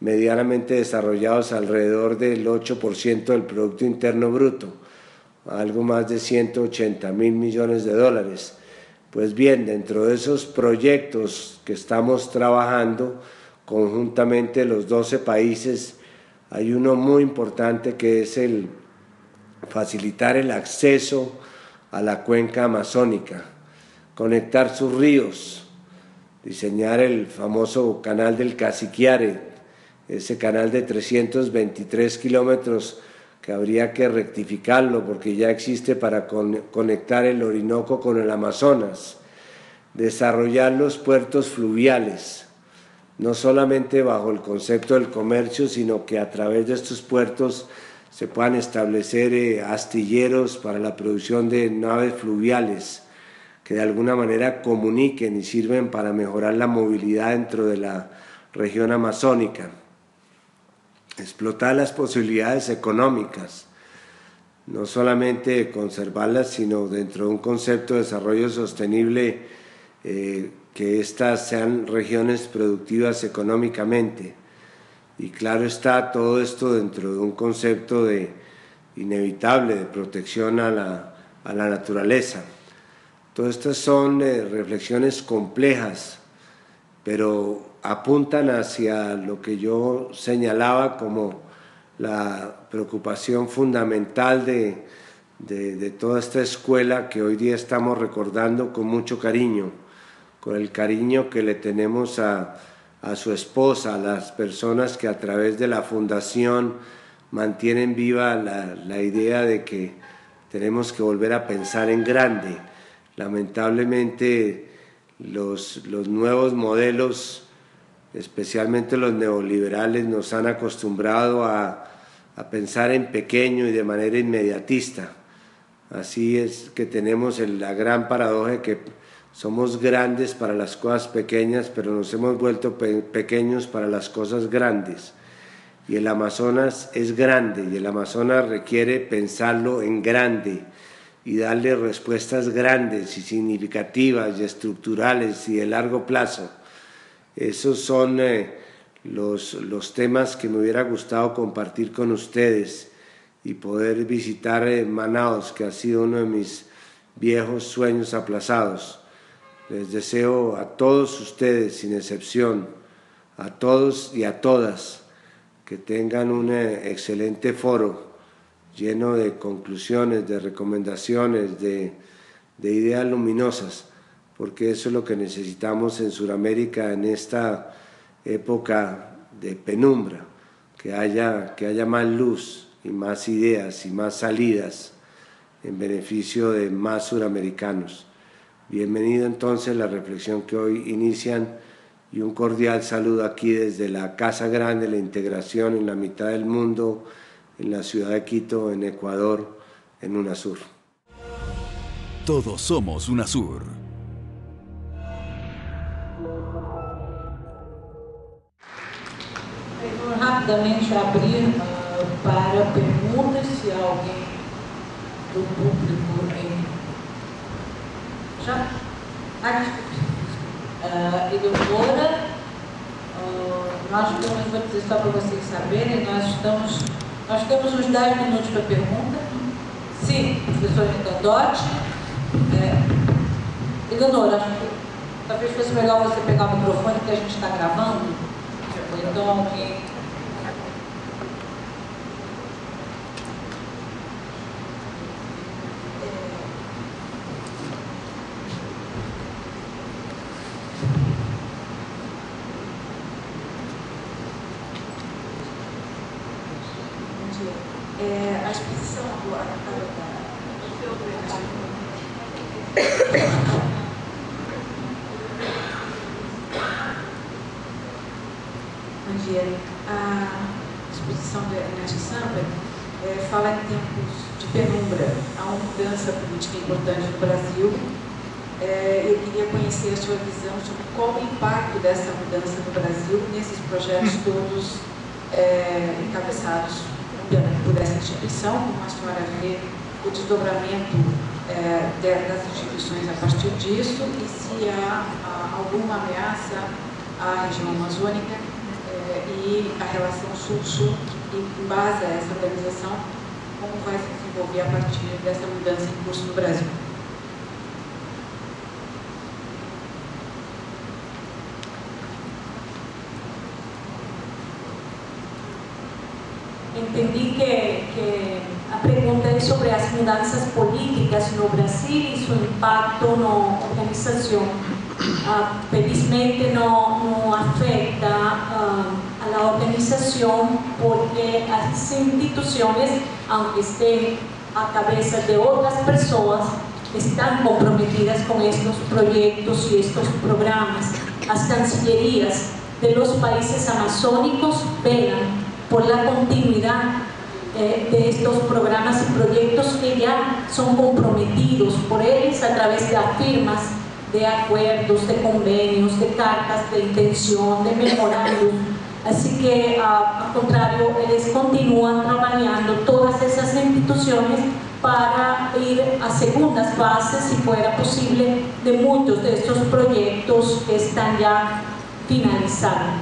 medianamente desarrollados alrededor del 8% del Producto Interno Bruto, algo más de 180.000 millones de dólares. Pues bien, dentro de esos proyectos que estamos trabajando conjuntamente los 12 países, hay uno muy importante que es el facilitar el acceso a la cuenca amazónica, conectar sus ríos, diseñar el famoso canal del Cassiquiare, ese canal de 323 kilómetros que habría que rectificarlo porque ya existe para conectar el Orinoco con el Amazonas. Desarrollar los puertos fluviales, no solamente bajo el concepto del comercio, sino que a través de estos puertos se puedan establecer astilleros para la producción de naves fluviales que de alguna manera comuniquen y sirven para mejorar la movilidad dentro de la región amazónica. Explotar las posibilidades económicas, no solamente conservarlas, sino dentro de un concepto de desarrollo sostenible, que éstas sean regiones productivas económicamente. Y claro está, todo esto dentro de un concepto inevitable de protección a la naturaleza. Todas estas son reflexiones complejas, pero apuntan hacia lo que yo señalaba como la preocupación fundamental de toda esta escuela que hoy día estamos recordando con mucho cariño, con el cariño que le tenemos a su esposa, a las personas que a través de la fundación mantienen viva la idea de que tenemos que volver a pensar en grande. Lamentablemente los nuevos modelos, especialmente los neoliberales, nos han acostumbrado a pensar en pequeño y de manera inmediatista. Así es que tenemos la gran paradoja de que somos grandes para las cosas pequeñas, pero nos hemos vuelto pequeños para las cosas grandes. Y el Amazonas es grande, y el Amazonas requiere pensarlo en grande y darle respuestas grandes y significativas y estructurales y de largo plazo. Esos son los temas que me hubiera gustado compartir con ustedes y poder visitar Manaos, que ha sido uno de mis viejos sueños aplazados. Les deseo a todos ustedes, sin excepción, a todos y a todas, que tengan un excelente foro lleno de conclusiones, de recomendaciones, de ideas luminosas, porque eso es lo que necesitamos en Sudamérica en esta época de penumbra, que haya más luz y más ideas y más salidas en beneficio de más suramericanos. Bienvenido entonces a la reflexión que hoy inician y un cordial saludo aquí desde la Casa Grande de la Integración en la mitad del mundo, en la ciudad de Quito, en Ecuador, en UNASUR. Todos somos UNASUR. Vou rapidamente abrir para perguntas, se alguém do público já. E doutora, nós vou dizer só para vocês saberem, nós temos uns 10 minutos para pergunta. Sim, professor Gandotti. Eleonora, acho que talvez fosse melhor você pegar o microfone, porque a gente está gravando. Ou então alguém... A exposição Bom dia. A exposição do Ernesto Samper fala em tempos de penumbra. Há uma mudança política importante no Brasil. Eu queria conhecer a sua visão sobre qual o impacto dessa mudança no Brasil nesses projetos todos encabeçados por essa instituição, como a senhora vê o desdobramento das instituições a partir disso, e se há alguma ameaça à região amazônica e a relação sul-sul, e em base a essa organização, como vai se desenvolver a partir dessa mudança em curso no Brasil. Entendi que a pergunta é sobre as mudanças políticas no Brasil e seu impacto na organização. Pedí felizmente no afecta a la organización, porque las instituciones, aunque estén a cabeza de otras personas, están comprometidas con estos proyectos y estos programas. Las cancillerías de los países amazónicos velan por la continuidad de estos programas y proyectos que ya son comprometidos por ellos a través de firmas de acuerdos, de convenios, de cartas de intención, de memorándum. Así que, al contrario, ellos continúan trabajando todas esas instituciones para ir a segundas fases, si fuera posible, de muchos de estos proyectos que están ya finalizados.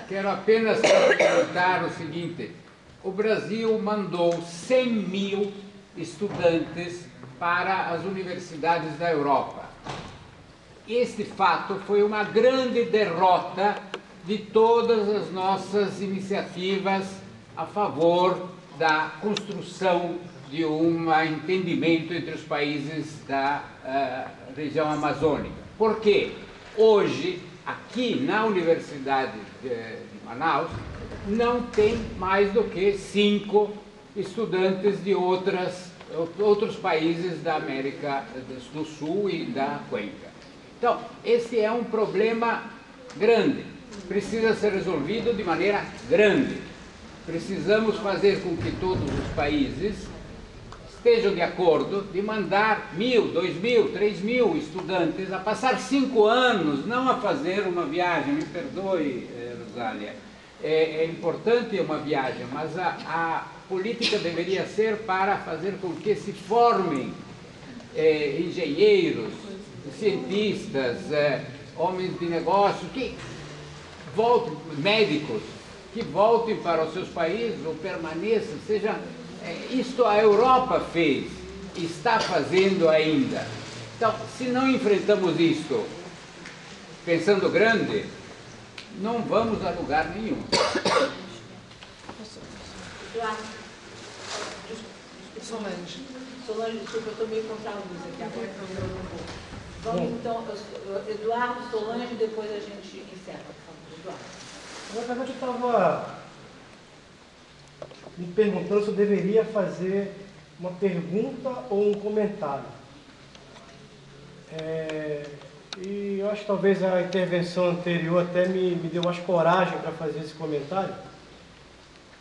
Quero apenas comentar o seguinte: o Brasil mandou 100.000 estudantes para as universidades da Europa. Este fato foi uma grande derrota de todas as nossas iniciativas a favor da construção de um entendimento entre os países da região amazônica. Por quê? Hoje, aqui na Universidade de Manaus, não tem mais do que 5 estudantes de outros países da América do Sul e da Cuenca. Então, esse é um problema grande, precisa ser resolvido de maneira grande. Precisamos fazer com que todos os países estejam de acordo de mandar 1.000, 2.000, 3.000 estudantes a passar 5 anos, não a fazer uma viagem. Me perdoe, Rosália, é importante uma viagem, mas a política deveria ser para fazer com que se formem engenheiros, cientistas, homens de negócio, que voltem, médicos, que voltem para os seus países ou permaneçam, seja... Isto a Europa fez, está fazendo ainda. Então, se não enfrentamos isto pensando grande, não vamos a lugar nenhum. Solange, desculpa, eu estou meio contra a luz aqui, agora que eu não vou. Vamos então, Eduardo, Solange, depois a gente encerra, por favor. Eduardo. Na verdade, eu estava me perguntando se eu deveria fazer uma pergunta ou um comentário. E eu acho que talvez a intervenção anterior até me deu mais coragem para fazer esse comentário.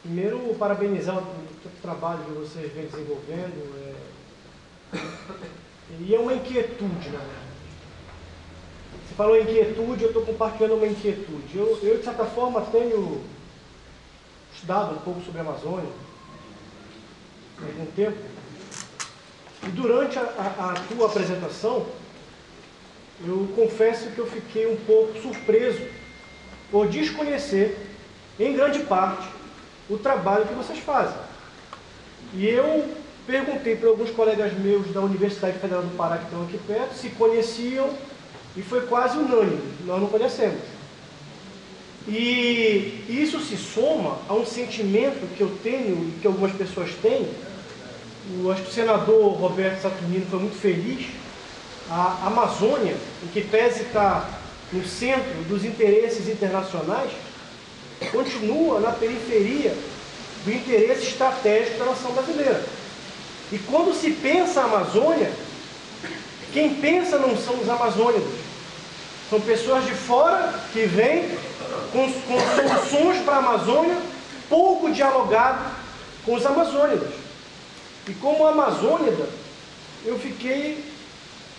Primeiro, parabenizar o trabalho que vocês vêm desenvolvendo. E é uma inquietude, na verdade. Você falou em inquietude, eu estou compartilhando uma inquietude. Eu, de certa forma, tenho estudado um pouco sobre a Amazônia há algum tempo, e durante a tua apresentação eu confesso que eu fiquei um pouco surpreso por desconhecer, em grande parte, o trabalho que vocês fazem. E eu perguntei para alguns colegas meus da Universidade Federal do Pará, que estão aqui perto, se conheciam, e foi quase unânime: nós não conhecemos. E isso se soma a um sentimento que eu tenho e que algumas pessoas têm. Acho que o senador Roberto Saturnino foi muito feliz. A Amazônia, em que pese estar no centro dos interesses internacionais, continua na periferia do interesse estratégico da nação brasileira. E quando se pensa a Amazônia, quem pensa não são os amazônicos, são pessoas de fora que vêm com soluções para a Amazônia pouco dialogado com os amazônicos. E como amazônida, eu fiquei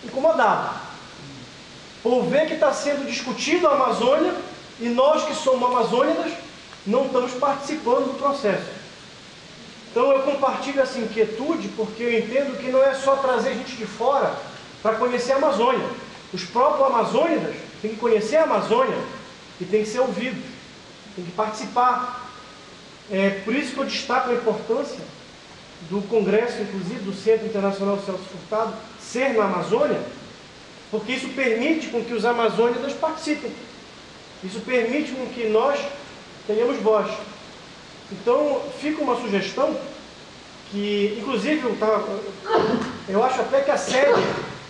incomodado por ver que está sendo discutido a Amazônia e nós que somos amazônidas não estamos participando do processo. Então eu compartilho essa inquietude porque eu entendo que não é só trazer gente de fora para conhecer a Amazônia. Os próprios amazônidas têm que conhecer a Amazônia e têm que ser ouvidos, têm que participar. Por isso que eu destaco a importância do Congresso, inclusive do Centro Internacional Celso Furtado, ser na Amazônia, porque isso permite com que os amazônidas participem. Isso permite com que nós tenhamos voz. Então, fica uma sugestão que, inclusive, eu acho até que a sede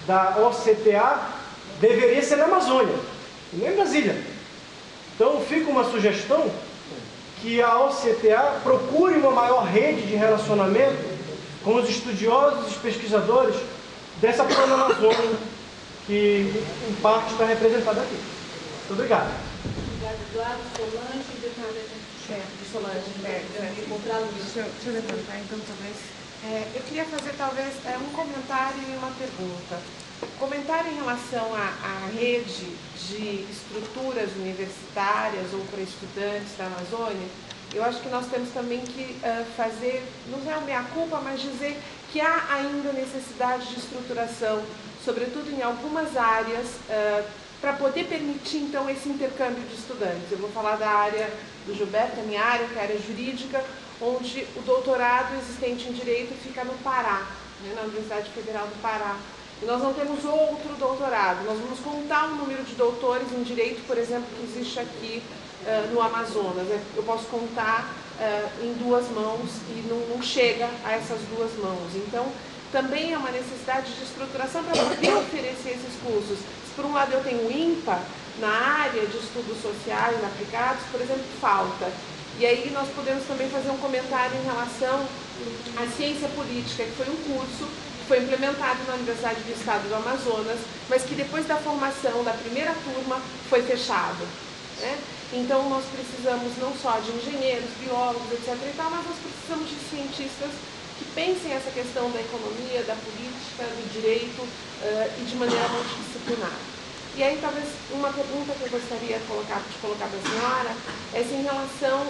da OCTA deveria ser na Amazônia, e não em Brasília. Então fica uma sugestão que a OCTA procure uma maior rede de relacionamento com os estudiosos e os pesquisadores dessa plana Amazônia, que em parte está representada aqui. Muito obrigado. Obrigada, Eduardo. Solange, depois a gente... Solange, deixa eu levantar, então, talvez. Eu queria fazer, talvez, um comentário e uma pergunta. Comentário em relação à rede de estruturas universitárias ou para estudantes da Amazônia, eu acho que nós temos também que fazer, não é a meia-culpa, mas dizer que há ainda necessidade de estruturação, sobretudo em algumas áreas, para poder permitir, então, esse intercâmbio de estudantes. Eu vou falar da área do Gilberto, a minha área, que é a área jurídica, onde o doutorado existente em Direito fica no Pará, né, na Universidade Federal do Pará. E nós não temos outro doutorado. Nós vamos contar o número de doutores em Direito, por exemplo, que existe aqui no Amazonas. Eu posso contar em 2 mãos e não chega a essas 2 mãos. Então, também é uma necessidade de estruturação para poder oferecer esses cursos. Se por um lado eu tenho o INPA, na área de estudos sociais aplicados, por exemplo, falta. E aí nós podemos também fazer um comentário em relação à ciência política, que foi um curso que foi implementado na Universidade do Estado do Amazonas, mas que depois da formação da primeira turma foi fechado, né? Então nós precisamos não só de engenheiros, biólogos, etc. e tal, mas nós precisamos de cientistas que pensem essa questão da economia, da política, do direito e de maneira multidisciplinar. E aí, talvez, uma pergunta que eu gostaria de colocar para a senhora é em relação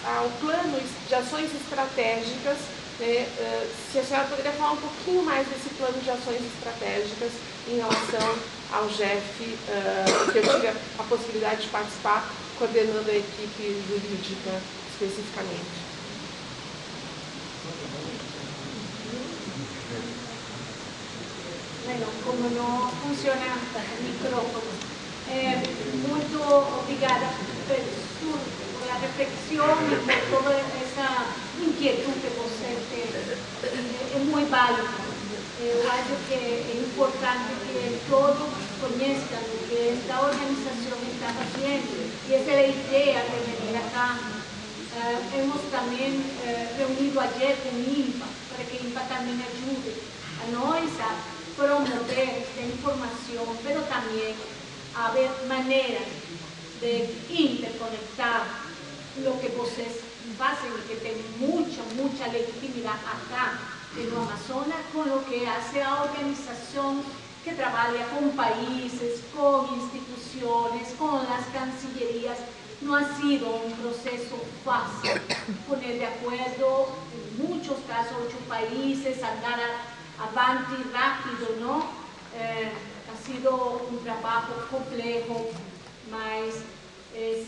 ao plano de ações estratégicas, né, se a senhora poderia falar um pouquinho mais desse plano de ações estratégicas em relação ao GEF, que eu tive a possibilidade de participar, coordenando a equipe jurídica especificamente. Bueno, como no funciona el micrófono, muy obrigada por la reflexión y por toda esa inquietud que usted es muy válida. Yo acho que es importante que todos conozcan lo que esta organización está haciendo y esa es la idea de venir acá. Hemos también reunido ayer con INPA para que INPA también ayude a nosotros promover esta información, pero también a ver maneras de interconectar lo que ustedes hacen y que tienen mucha legitimidad acá en el Amazonas con lo que hace la organización que trabaja con países, con instituciones, con las cancillerías. No ha sido un proceso fácil poner de acuerdo en muchos casos 8 países, andar avante rápido, ¿no? Ha sido un trabajo complejo, mas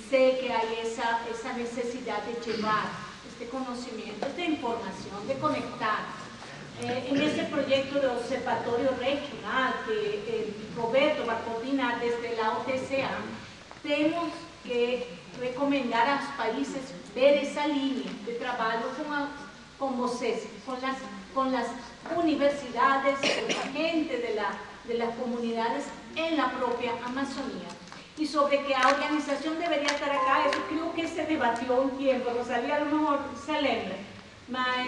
sé que hay esa necesidad de llevar este conocimiento, esta información, de conectar. En ese proyecto de observatorio regional que Roberto va a coordinar desde la OTCA, tenemos que recomendar a los países ver esa línea de trabajo con ustedes, con las universidades, con la gente de las comunidades en la propia Amazonía. Y sobre que la organización debería estar acá, eso creo que se debatió un tiempo, Rosalía a lo mejor se lembra, mas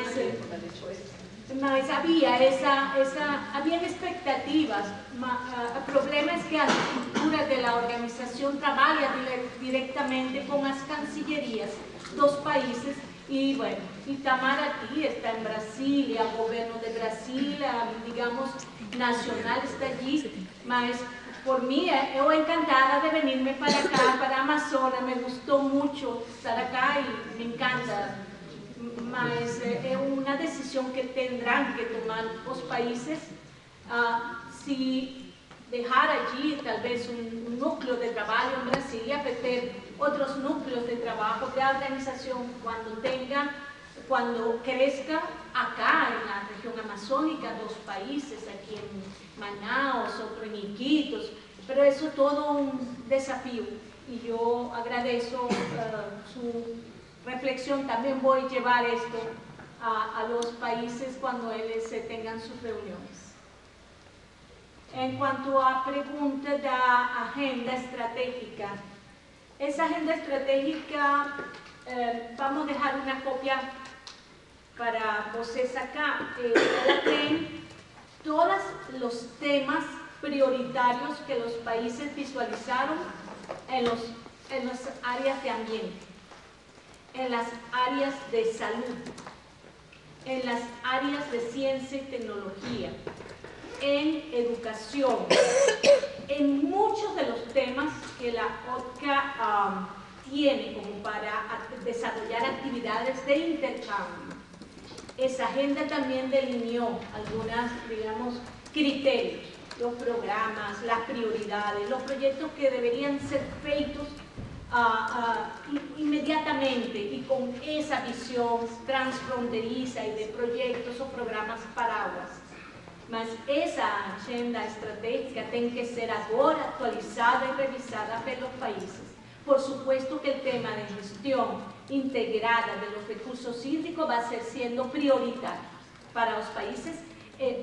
había expectativas. El problema es que la estructura de la organización trabaja directamente con las cancillerías, 2 países. Y bueno, Itamar aquí está en Brasilia, el gobierno de Brasilia, digamos, nacional está allí, mas por mí, yo encantada de venirme para acá, para Amazonas, me gustó mucho estar acá y me encanta, mas es una decisión que tendrán que tomar los países, si dejar allí tal vez un núcleo de trabajo en Brasilia, meter otros núcleos de trabajo de organización cuando crezca acá en la región amazónica, 2 países, aquí en Manaus, otro en Iquitos, pero eso es todo un desafío y yo agradezco su reflexión. También voy a llevar esto a los países cuando ellos tengan sus reuniones. em quanto à pergunta da agenda estratégica. Essa agenda estratégica, vamos deixar uma cópia para vocês acá. Ela tem todos os temas prioritarios que os países visualizaram en las áreas de ambiente, en las áreas de salud, en las áreas de ciencia y tecnología, en educación, en muchos de los temas que la OCA tiene como para desarrollar actividades de intercambio. Esa agenda también delineó algunas, digamos, criterios, los programas, las prioridades, los proyectos que deberían ser feitos inmediatamente y con esa visión transfronteriza y de proyectos o programas paraguas. Mas esa agenda estratégica tem que ser agora actualizada y revisada pelos países. Por supuesto que el tema de gestión integrada de los recursos hídricos va a ser siendo prioritario para los países,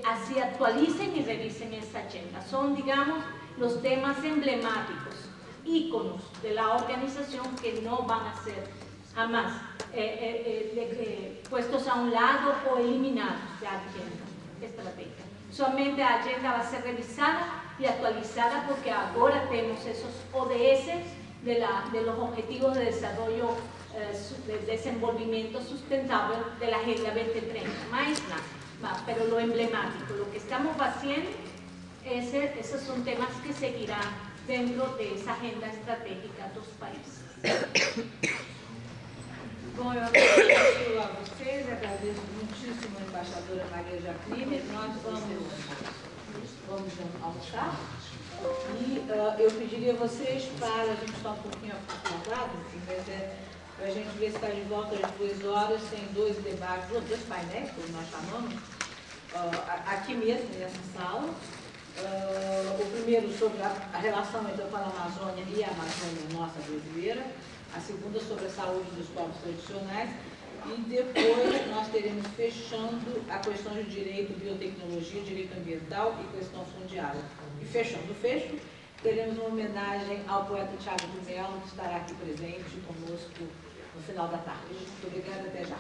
así actualicen y revisen esta agenda. Son, digamos, los temas emblemáticos, íconos de la organización que no van a ser jamás puestos a un lado o eliminados de la agenda estratégica. Solamente la agenda va a ser revisada y actualizada porque ahora tenemos esos ODS de los Objetivos de Desarrollo de Desenvolvimiento Sustentable de la Agenda 2030. Más nada, pero lo emblemático, lo que estamos haciendo, esos son temas que seguirán dentro de esa agenda estratégica de los países. Bom, eu agradeço a vocês, agradeço muitíssimo a embaixadora Maria Jacqueline. Nós vamos almoçar e eu pediria a vocês para, a gente está um pouquinho atrasado, mas para a gente ver se está de volta às 2 horas, tem 2 debates, ou 2 painéis, como nós chamamos, aqui mesmo, nessa sala. O primeiro sobre a relação entre a Panamazônia e a Amazônia nossa brasileira, a segunda sobre a saúde dos povos tradicionais e depois nós teremos fechando a questão de direito, biotecnologia, direito ambiental e questão fundiária. E fechando o fecho, teremos uma homenagem ao poeta Thiago de Mello, que estará aqui presente conosco no final da tarde. Muito obrigada, até já.